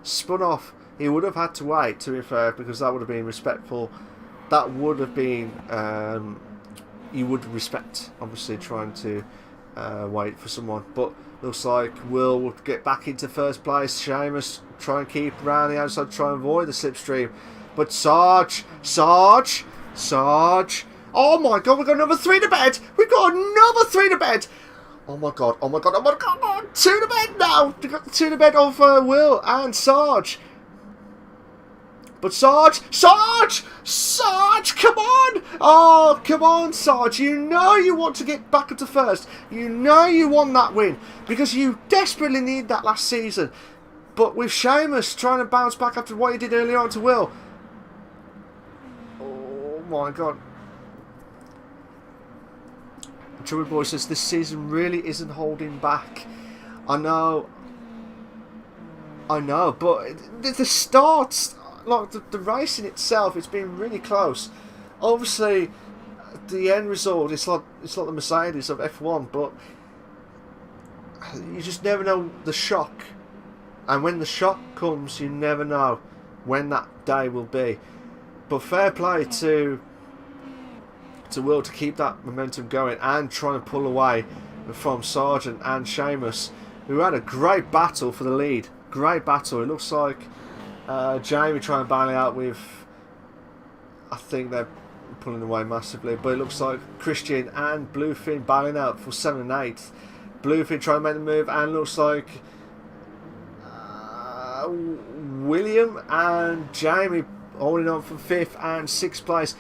spun off, he would have had to wait, to be fair, because that would have been respectful. That would have been, you would respect, obviously, trying to wait for someone. But looks like Will will get back into 1st place. Seamus try and keep around the outside, try and avoid the slipstream. But Sarge. Oh my God, we've got another 3 to bed. We've got another 3 to bed. Oh my God. two to bed now. They got the two to bed of Will and Sarge. But Sarge, come on! Oh, come on, Sarge. You know you want to get back up to first. You know you want that win because you desperately need that last season. But with Seamus trying to bounce back after what he did earlier on to Will. Oh my God. Trouble Boy says this season really isn't holding back. I know, but the starts, like the racing itself, it's been really close. Obviously, the end result, it's like the Mercedes of F1, but you just never know the shock. And when the shock comes, you never know when that day will be. But fair play to Will to keep that momentum going and trying to pull away from Sarjant and Seamus, who had a great battle for the lead. Great battle. It looks like Jamie trying to bail it out with, I think they're pulling away massively, but it looks like Christian and Bluefin bailing out for 7 and 8. Bluefin trying to make the move, and looks like William and Jamie holding on for 5th and 6th place.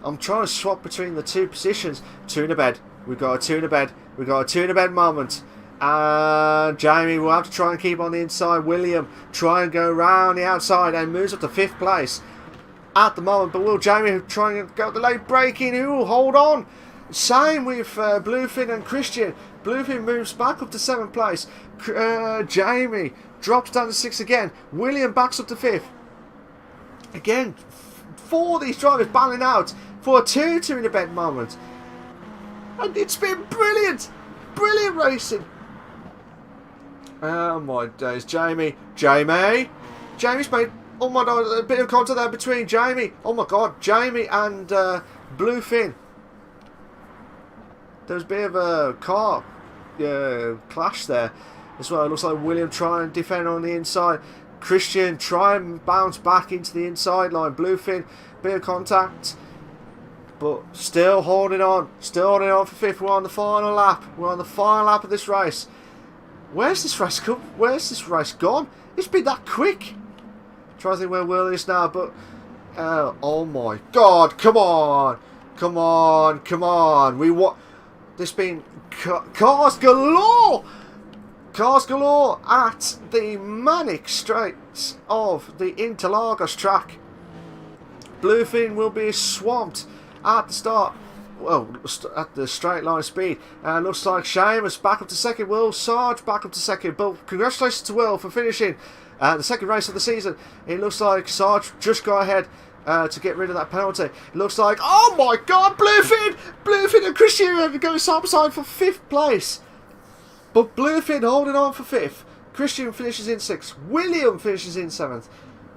I'm trying to swap between the two positions. Two in a bed. We've got a two in a bed. We've got a two in a bed moment. And Jamie will have to try and keep on the inside. William try and go round the outside and moves up to 5th place at the moment. But will Jamie try and go the late braking? Who will hold on? Same with Bluefin and Christian. Bluefin moves back up to 7th place. Jamie drops down to 6th again. William backs up to 5th. Again, 4 of these drivers battling out for a 2-2 in the bed moment. And it's been brilliant. Brilliant racing. Oh my days. Jamie's made, oh my God, a bit of contact there between Jamie. Oh my God, Jamie and Bluefin. There's a bit of a car clash there as well. It looks like William trying to defend on the inside. Christian try and bounce back into the inside line. Bluefin, bit of contact, but still holding on for 5th. We're on the final lap. We're on the final lap of this race. Where's this race come? Where's this race gone? It's been that quick. Trying to think where Will is now, but oh my God! Come on! We want this been cars galore. Cars galore at the manic straights of the Interlagos track. Bluefin will be swamped at the start, well, at the straight line speed. Looks like Seamus back up to 2nd. Will Sarge back up to 2nd. But congratulations to Will for finishing the 2nd race of the season. It looks like Sarge just got ahead to get rid of that penalty. It looks like, oh my God, Bluefin and Christian are going side by side for 5th place. But Bluefin holding on for 5th. Christian finishes in 6th. William finishes in 7th.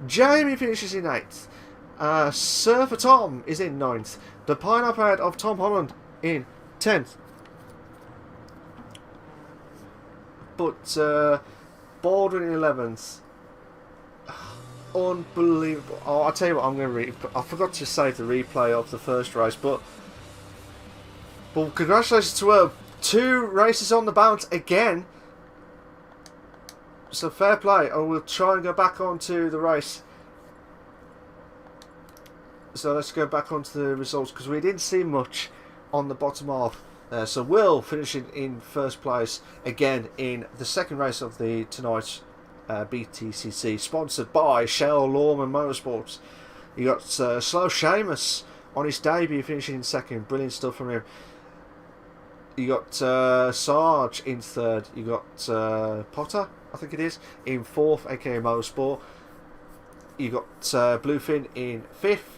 Jamie finishes in 8th. Surfer Tom is in 9th. The pineapple head of Tom Holland in 10th. But Baldwin in 11th. Unbelievable. Oh, I'll tell you what, I'm going to read. I forgot to save the replay of the first race, but congratulations to her. 2 races on the bounce again. So fair play. I will try and go back onto the race. So let's go back onto the results because we didn't see much on the bottom half. So Will finishing in 1st place again in the 2nd race of the tonight's BTCC, sponsored by Shell Lawman Motorsports. You got Slow Seamus on his debut finishing in 2nd. Brilliant stuff from him. You got Sarge in 3rd. You got Potter, I think it is, in 4th, aka Motorsport. You got Bluefin in 5th.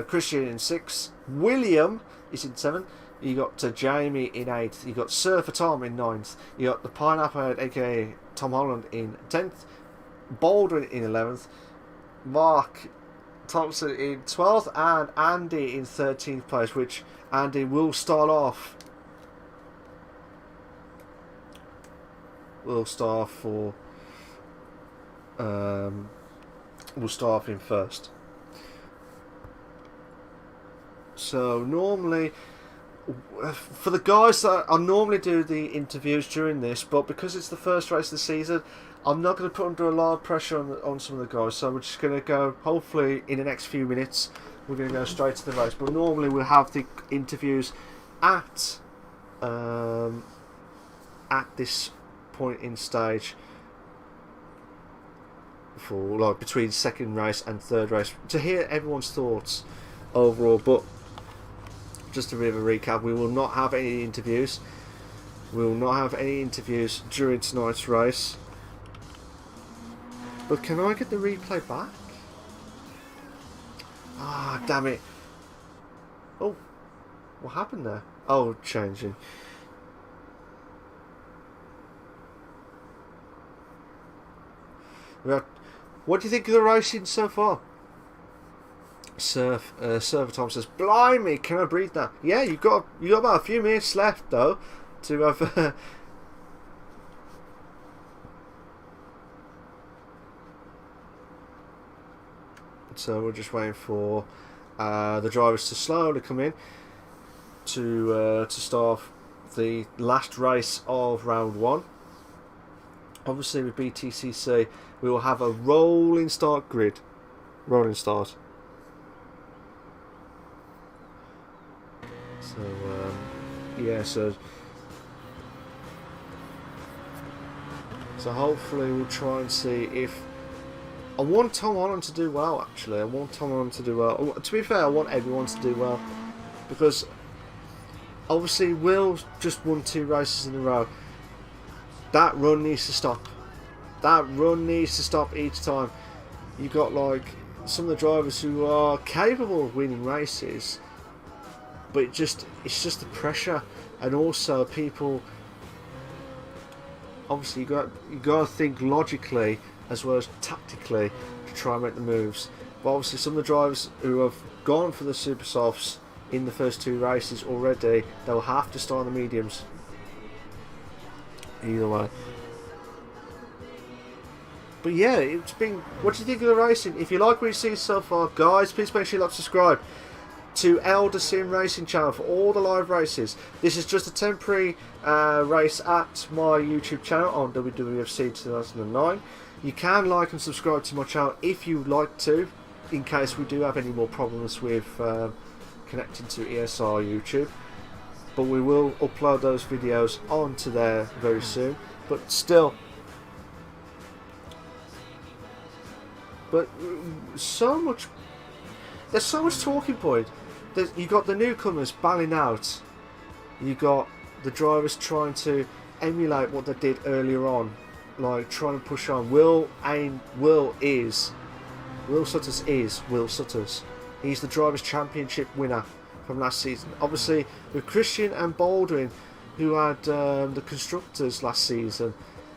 Christian in 6th. William is in 7th. You got Jamie in 8th. You got Surfer Tom in 9th. You got the Pineapple Head, aka Tom Holland, in 10th. Baldwin in 11th. Mark Thompson in 12th. And Andy in 13th place, which Andy will start off. We'll start off for. We'll start off in 1st. So normally for the guys that I normally do the interviews during this, but because it's the first race of the season, I'm not going to put under a lot of pressure on some of the guys. So we're just going to go. Hopefully, in the next few minutes, we're going to go straight to the race. But normally we'll have the interviews at this point in stage for like between second race and third race to hear everyone's thoughts overall. But just a bit of a recap, we will not have any interviews. We will not have any interviews during tonight's race. But can I get the replay back? Ah, damn it. Oh, what happened there? Oh, changing. What do you think of the racing so far? Server Tom says, "Blimey, can I breathe now?" Yeah, you got about a few minutes left though to have. So we're just waiting for the drivers to slowly come in to start the last race of round one. Obviously, with BTCC, we will have a rolling start grid. Rolling start. So, yeah, so hopefully we'll try and see if... I want Tom Holland to do well, actually. I want Tom Holland to do well. To be fair, I want everyone to do well. Because, obviously, Will just won 2 races in a row. That run needs to stop. That run needs to stop each time. You got like some of the drivers who are capable of winning races, but it's just the pressure, and also people. Obviously, you got to think logically as well as tactically to try and make the moves. But obviously, some of the drivers who have gone for the super softs in the first 2 races already, they'll have to start on the mediums. Either way. But yeah, it's been... What do you think of the racing? If you like what you see so far, guys, please make sure you like subscribe to Elder Sim Racing channel for all the live races. This is just a temporary race at my YouTube channel on WWFC 2009. You can like and subscribe to my channel if you'd like to, in case we do have any more problems with connecting to ESR YouTube. But we will upload those videos onto there very soon. But still, there's so much talking point. You got the newcomers bailing out. You got the drivers trying to emulate what they did earlier on, like trying to push on. Will Sutters is Will Sutters. He's the Drivers' Championship winner from last season. Obviously, with Christian and Baldwin, who had the Constructors last season,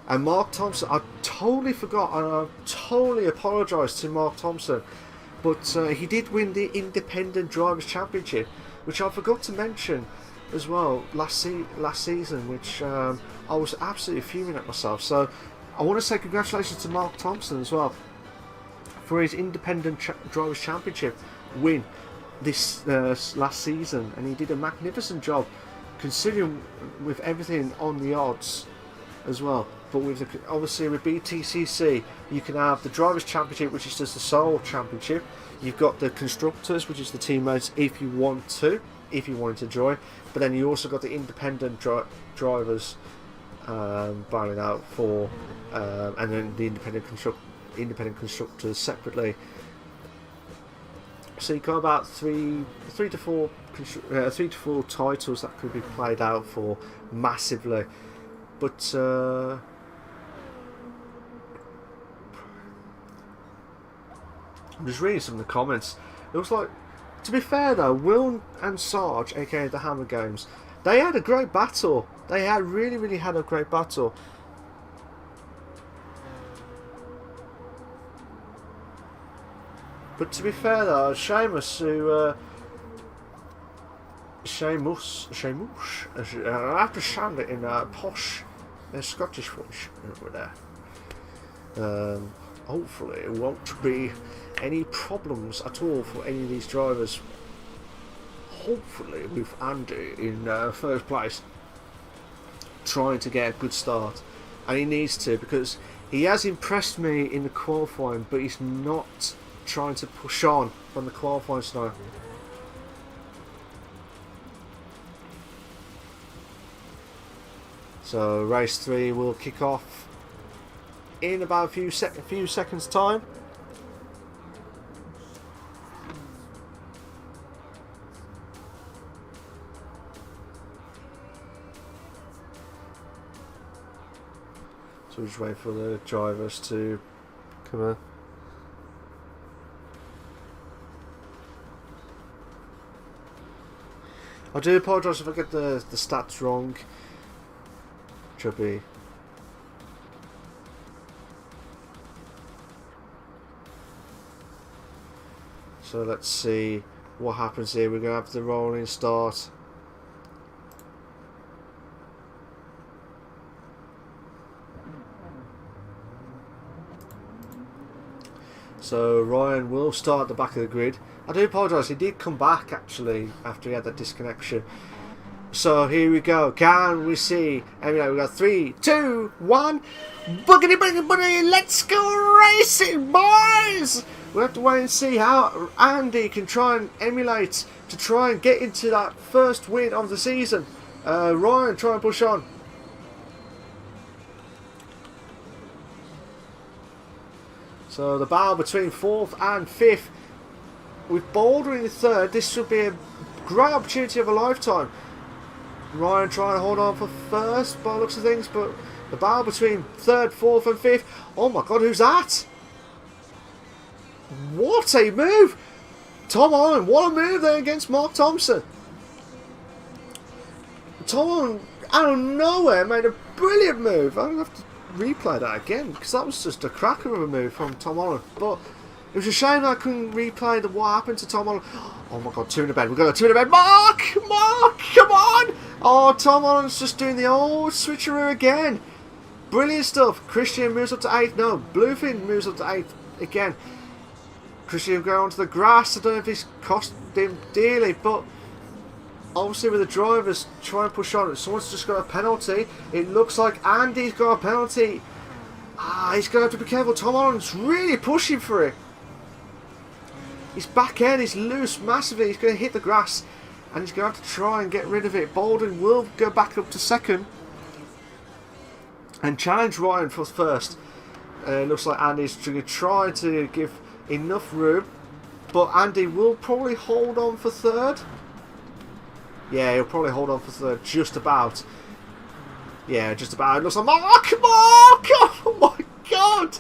and Mark Thompson. I totally forgot, and I totally apologise to Mark Thompson, but he did win the Independent Drivers' Championship, which I forgot to mention as well last season, which I was absolutely fuming at myself. So I want to say congratulations to Mark Thompson as well for his Independent Drivers' Championship win this last season, and he did a magnificent job considering with everything on the odds as well. But with obviously with BTCC, you can have the Drivers' Championship, which is just the sole championship. You've got the Constructors, which is the teammates if you wanted to join. But then you also got the independent drivers bailing out for, and then the independent constructors separately. So you got about three to four titles that could be played out for massively. But I'm just reading some of the comments. It was like, to be fair though, Will and Sarge, aka the Hammer Games, they had a great battle. They had really had a great battle. But to be fair though, Seamus, I have to sound it in posh Scottish voice over there. Hopefully it won't be any problems at all for any of these drivers. hopefully with Andy in first place, trying to get a good start. And he needs to, because he has impressed me in the qualifying, but he's not trying to push on from the qualifying style. So race 3 will kick off in about a few seconds time. So we're just waiting for the drivers to come in. I do apologise if I get the stats wrong. Chubby. So let's see what happens here. We're going to have the rolling start. So Ryan will start at the back of the grid. I do apologise, he did come back actually after he had that disconnection. So here we go. Can we see? And we got 3, 2, 1. Boogity boogity boogity. Let's go racing, boys! We have to wait and see how Andy can try and emulate to try and get into that first win of the season. Ryan, try and push on. So the battle between 4th and 5th. With Boulder in the 3rd, this should be a great opportunity of a lifetime. Ryan trying to hold on for 1st by the looks of things, but the battle between 3rd, 4th and 5th. Oh my god, who's that? What a move! Tom Holland, what a move there against Mark Thompson. Tom Holland, out of nowhere, made a brilliant move. I'm going to have to replay that again, because that was just a cracker of a move from Tom Holland. But it was a shame I couldn't replay what happened to Tom Holland. Oh my god, 2 in the bed. We've got a 2 in the bed. Mark! Mark! Come on! Oh, Tom Holland's just doing the old switcheroo again. Brilliant stuff. Christian moves up to 8th. No, Bluefin moves up to 8th again. Christian will go onto the grass. I don't know if he's cost him dearly, but obviously with the drivers trying to push on, someone's just got a penalty. It looks like Andy's got a penalty. He's going to have to be careful. Tom Holland's really pushing for it. His back end is loose massively. He's going to hit the grass and he's going to have to try and get rid of it. Bolden will go back up to 2nd and challenge Ryan for 1st. Looks like Andy's going to try to give enough room, but Andy will probably hold on for 3rd. Yeah, he'll probably hold on for 3rd, just about. Yeah, just about. It looks like Mark! Oh my god!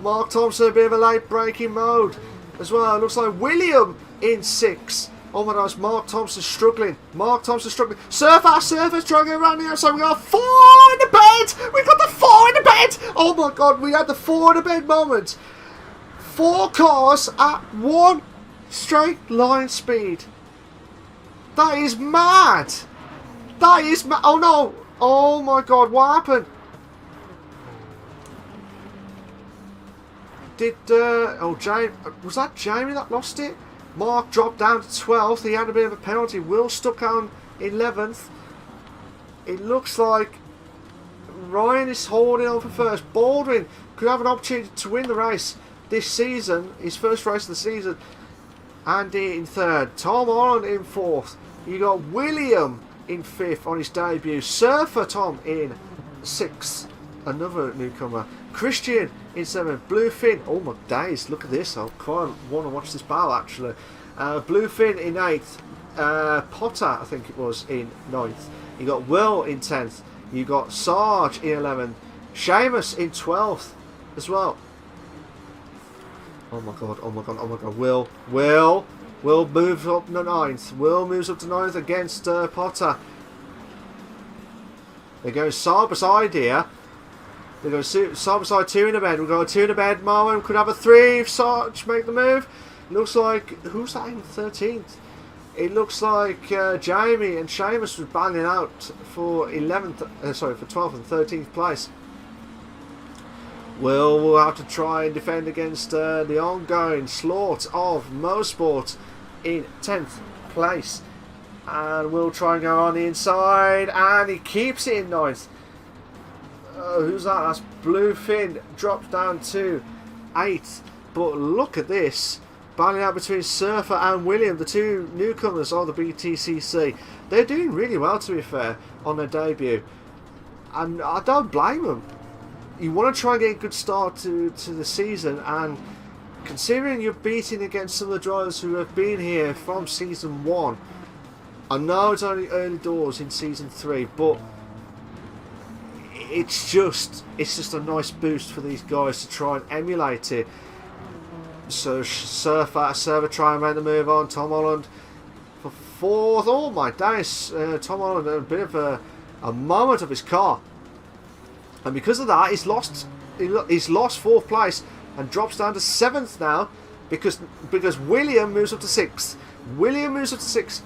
Mark Thompson, a bit of a late braking mode as well. It looks like William in 6. Oh my gosh, Mark Thompson struggling. Mark Thompson struggling. Surfer's trying to get around the outside. We got 4 in the bed. We got the 4 in the bed. Oh my god, we had the 4 in the bed moment. 4 cars at 1 straight line speed. That is mad. That is mad. Oh no. Oh my god, what happened? Did Jamie, was that Jamie that lost it? Mark dropped down to 12th. He had a bit of a penalty. Will stuck on 11th. It looks like Ryan is holding on for 1st. Baldwin could have an opportunity to win the race this season, his first race of the season. Andy in 3rd. Tom Holland in 4th. You got William in 5th on his debut. Surfer Tom in 6th. Another newcomer. Christian in 7th. Bluefin. Oh my days, look at this. I quite want to watch this battle actually. Bluefin in 8th. Potter, I think it was, in 9th. You got Will in 10th. You got Sarge in 11th. Seamus in 12th as well. Oh my god, oh my god, oh my god. Will moves up to 9th. Will moves up to 9th against Potter. They're going side by side here. They're going side by side, 2 in the bed. We've got a 2 in the bed. Marwin could have a 3 if Sarge make the move. Looks like, who's that in 13th? It looks like Jamie and Seamus was banging out for 11th, sorry, for 12th and 13th place. Will have to try and defend against the ongoing slaughter of Motorsport. in 10th place. And Will try and go on the inside, and he keeps it in 9th. Who's that? That's Bluefin. Drops down to 8th. But look at this. Battling out between Surfer and William, the two newcomers of the BTCC. They're doing really well, to be fair, on their debut. And I don't blame them. You want to try and get a good start to the season, and considering you're beating against some of the drivers who have been here from season 1, I know it's only early doors in season 3, but it's just a nice boost for these guys to try and emulate it. So Surfer try and make the move on. Tom Holland for 4th. Oh my days! Tom Holland had a bit of a moment of his car, and because of that, he's lost 4th place and drops down to 7th now, because William moves up to 6th. William moves up to 6th.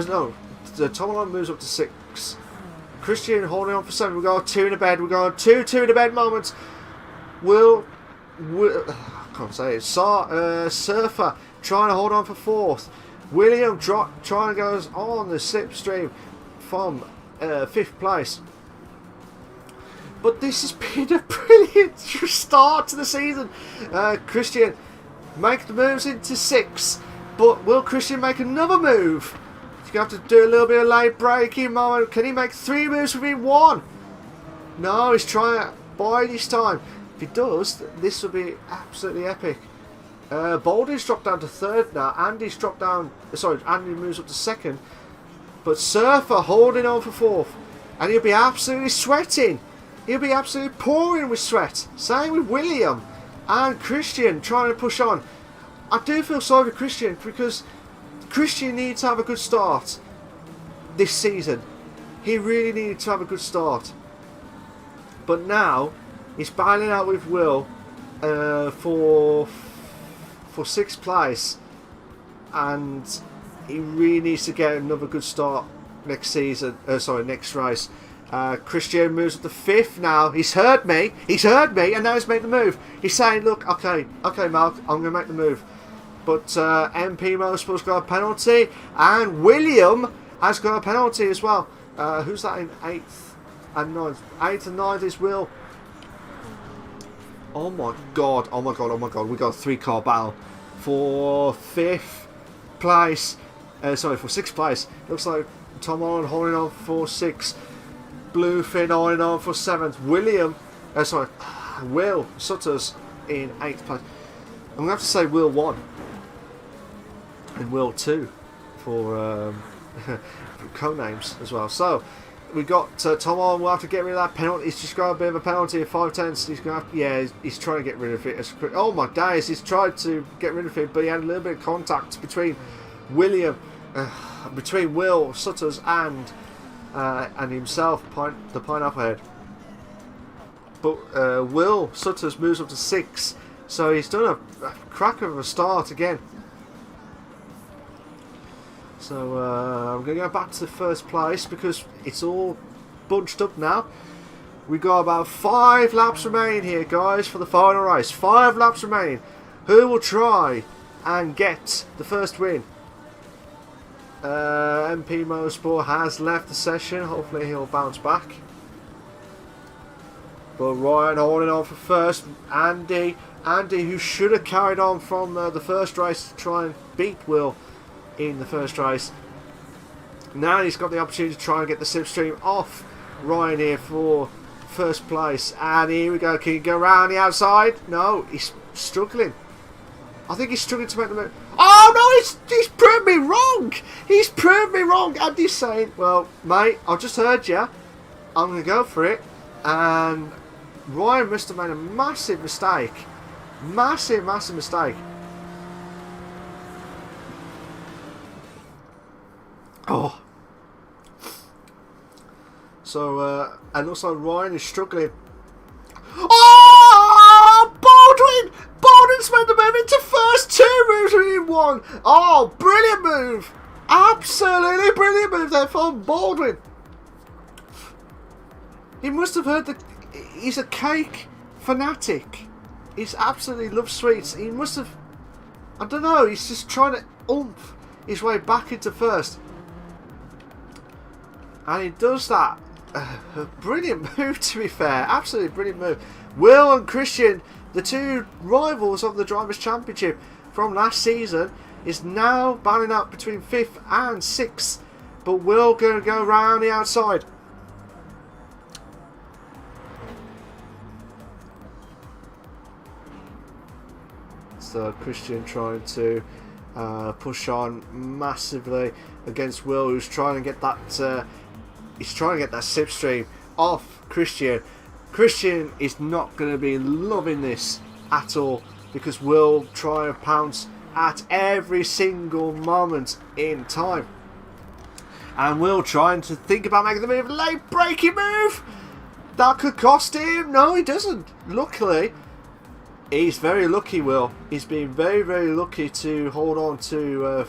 No, Tom Holland moves up to 6th. Christian holding on for 7. We got 2 in the bed. We got two in the bed moments. Will I can't say it. Surfer trying to hold on for 4th. William trying to go on the slipstream from 5th place. But this has been a brilliant start to the season. Christian make the moves into 6th, but will Christian make another move? He's going to have to do a little bit of late braking moment. Can he make 3 moves within 1? No, he's trying to buy this time. If he does, this will be absolutely epic. Baldy's dropped down to 3rd now. Andy's dropped down. Sorry, Andy moves up to 2nd. But Surfer holding on for 4th. And he'll be absolutely sweating. He'll be absolutely pouring with sweat. Same with William. And Christian trying to push on. I do feel sorry for Christian, because Christian needs to have a good start this season. He really needed to have a good start. But now he's battling out with Will for 6th place, and he really needs to get another good start next season. Next race. Christian moves up to 5th now. He's heard me, and now he's made the move. He's saying, look, okay, Mark, I'm going to make the move. But MP Motorsport's got a penalty, and William has got a penalty as well. Who's that in 8th and 9th? 8th and 9th is Will. Oh my god. We got a 3-car battle for 5th place. For 6th place. Looks like Tom Holland holding on for 6th. Bluefin holding on for 7th. Will Sutters in 8th place. I'm going to have to say Will 1 and Will 2 for co-names as well. So we got Tom Holland. We'll have to get rid of that penalty. He's just got a bit of a penalty of 5/10. He's going to have, he's trying to get rid of it. Oh my days, he's tried to get rid of it, but he had a little bit of contact between Will Sutters and himself, the Pineapple Head. But Will Sutters moves up to 6th, so he's done a cracker of a start again. So I'm going to go back to the 1st place, because it's all bunched up now. We've got about 5 laps remaining here, guys, for the final race. 5 laps remaining. Who will try and get the first win? MP Motorsport has left the session. Hopefully he'll bounce back. But Ryan holding on for 1st. Andy, who should have carried on from the 1st race to try and beat Will in the 1st race. Now he's got the opportunity to try and get the slipstream off Ryan here for 1st place. And here we go. Can he go around the outside? No, he's struggling. I think he's struggling to make the move. Oh no, he's proved me wrong. He's proved me wrong. Andy's saying, well, mate, I just heard you. I'm going to go for it. And Ryan must have made a massive mistake. Massive mistake. Oh. So, and also Ryan is struggling. Oh! Baldwin's made the move into first 2 moves within 1. Oh, brilliant move. Absolutely brilliant move there from Baldwin. He must have heard he's a cake fanatic. He absolutely loves sweets. He must have, I don't know, he's just trying to oomph his way back into first. And he does that. A brilliant move, to be fair. Absolutely brilliant move. Will and Christian, the two rivals of the Drivers' Championship from last season, is now battling up between 5th and 6th. But Will going to go round the outside. So Christian trying to push on massively against Will, who's trying to get that. He's trying to get that slipstream off Christian. Christian is not going to be loving this at all, because Will try and pounce at every single moment in time. And Will trying to think about making the move, late breaking move. That could cost him. No, he doesn't. Luckily, he's very lucky. Will, he's been very, very lucky to hold on to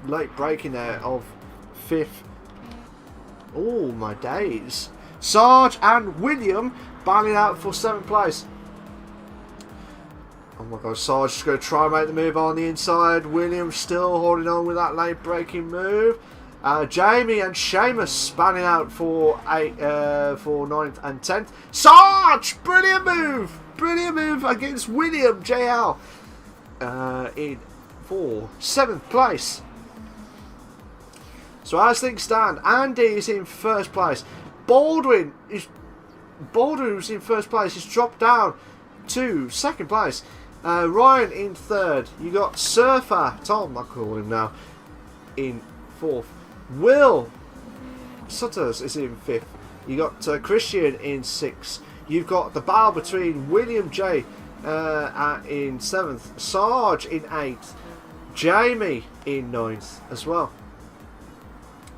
late breaking there of 5th. Oh my days! Sarge and William battling out for 7th place. Oh my god, Sarge is going to try and make the move on the inside. William still holding on with that late breaking move. Jamie and Seamus battling out for 9th and 10th. Sarge! Brilliant move! Brilliant move against William JL in for 7th place. So as things stand, Andy is in 1st place. Baldwin who's in 1st place, he's dropped down to 2nd place. Ryan in 3rd. You got Surfer, Tom, I call him now, in 4th. Will Sutters is in 5th. You got Christian in 6th. You've got the battle between William J in 7th. Sarge in 8th. Jamie in 9th as well.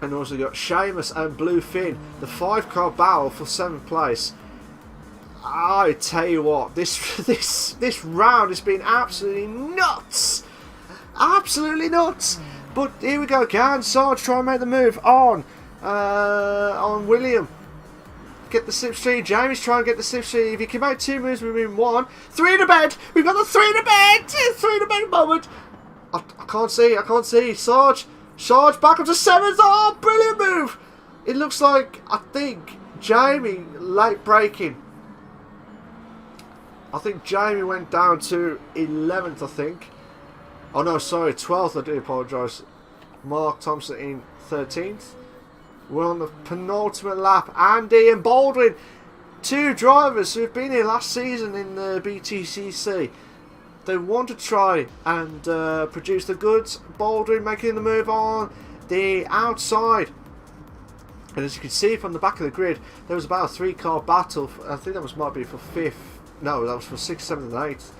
And also got Seamus and Bluefin, the 5-car battle for 7th place. I tell you what, this round has been absolutely nuts, absolutely nuts. But here we go. Can Sarge try and make the move on William? Get the slipstream. Jamie's trying to get the slipstream. If you can make 2 moves within 1, 3 to bed. We've got the 3 to bed. 3 to bed moment. I can't see. Sarge back up to 7th. Oh, brilliant move. It looks like, I think, Jamie late breaking. I think Jamie went down to 11th, I think. Oh no, sorry, 12th, I do apologise. Mark Thompson in 13th. We're on the penultimate lap. Andy and Baldwin, 2 drivers who've been here last season in the BTCC. They want to try and produce the goods. Baldwin making the move on the outside. And as you can see from the back of the grid, there was about a 3-car battle. I think that might be for 5th. No, that was for 6th, 7th and 8th.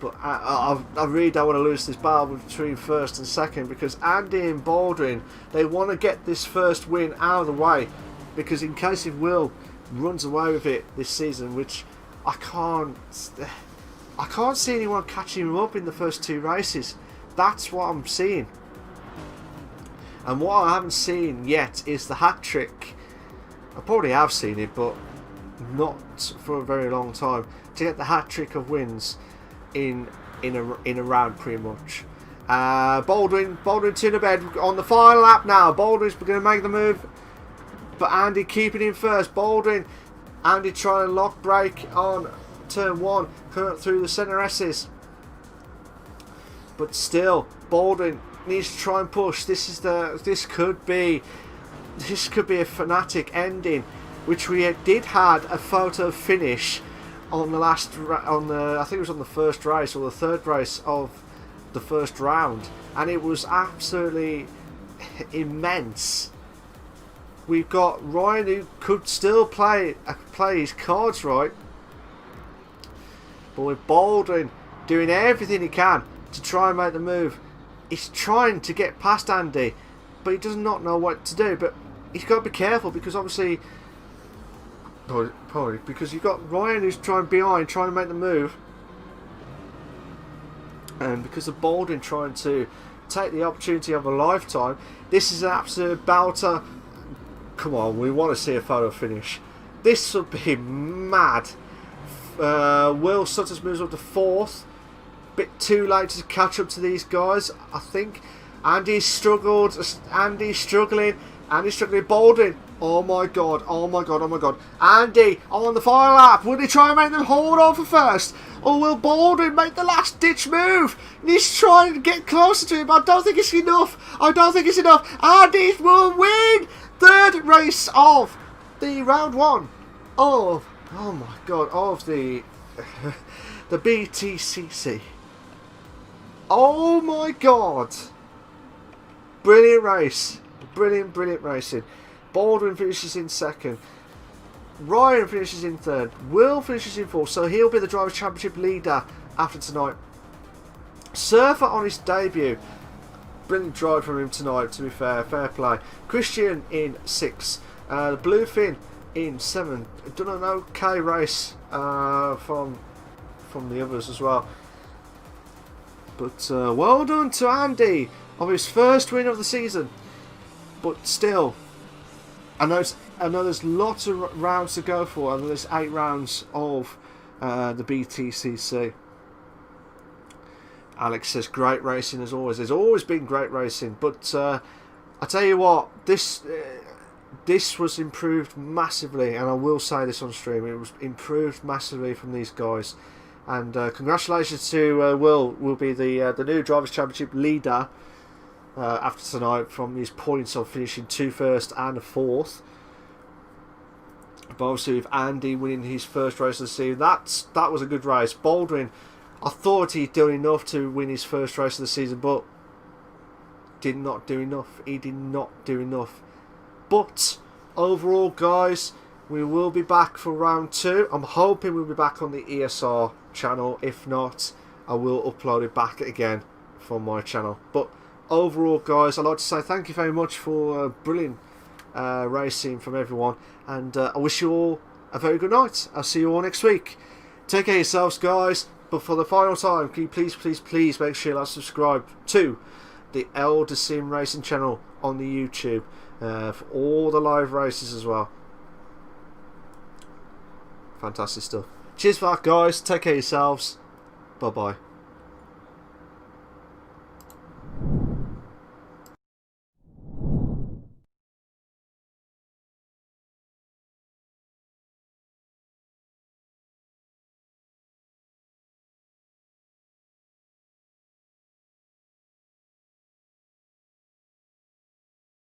But I really don't want to lose this battle between 1st and 2nd, because Andy and Baldwin, they want to get this first win out of the way. Because in case if Will runs away with it this season, which I can't see anyone catching him up in the first 2 races. That's what I'm seeing. And what I haven't seen yet is the hat-trick. I probably have seen it, but not for a very long time. To get the hat-trick of wins in a round, pretty much. Baldwin to the bed on the final lap now. Baldwin's going to make the move, but Andy keeping him first. Andy trying to lock brake on turn 1, coming up through the centre S's. But still, Baldwin needs to try and push. This could be a fanatic ending, which we did had a photo finish on the I think it was on the first race or the 3rd race of the first round, and it was absolutely immense. We've got Ryan, who could still play his cards right. But with Baldwin doing everything he can to try and make the move. He's trying to get past Andy, but he does not know what to do. But he's got to be careful, because obviously, probably because you've got Ryan who's trying to make the move, and because of Baldwin trying to take the opportunity of a lifetime. This is an absolute belter. Come on, we want to see a photo finish. This would be mad. Will Sutters moves up to 4th. bit too late to catch up to these guys, I think. Andy's struggled. Andy's struggling. Baldwin. Oh my god. Andy on the final lap. Will he try and make them hold on for first? Or will Baldwin make the last ditch move? He's trying to get closer to him. I don't think it's enough. Andy will win. Third race of the round 1 of, oh my god, of the the BTCC. Oh my god. Brilliant race. Brilliant racing. Baldwin finishes in second. Ryan finishes in third. Will finishes in fourth. So he'll be the Drivers' Championship leader after tonight. Surfer on his debut. Brilliant drive from him tonight, to be fair. Fair play. Christian in 6th. Bluefin in 7th. Done an okay race from the others as well. But well done to Andy of his first win of the season. But still, I know there's lots of rounds to go for. I know there's 8 rounds of the BTCC. Alex says great racing as always. There's always been great racing, but I tell you what, this was improved massively, and I will say this on stream. It was improved massively from these guys, and congratulations to will be the new Drivers' Championship leader after tonight from his points of finishing 2 first and 4th. But obviously with Andy winning his first race of the season, that was a good race. Baldwin, I thought he'd done enough to win his first race of the season, but did not do enough. He did not do enough. But overall, guys, we will be back for round 2. I'm hoping we'll be back on the ESR channel. If not, I will upload it back again from my channel. But overall, guys, I'd like to say thank you very much for brilliant racing from everyone, and I wish you all a very good night. I'll see you all next week. Take care of yourselves, guys. But for the final time, can you please make sure you subscribe to the Elder Sim Racing channel on the YouTube for all the live races as well. Fantastic stuff. Cheers for that, guys. Take care of yourselves. Bye bye.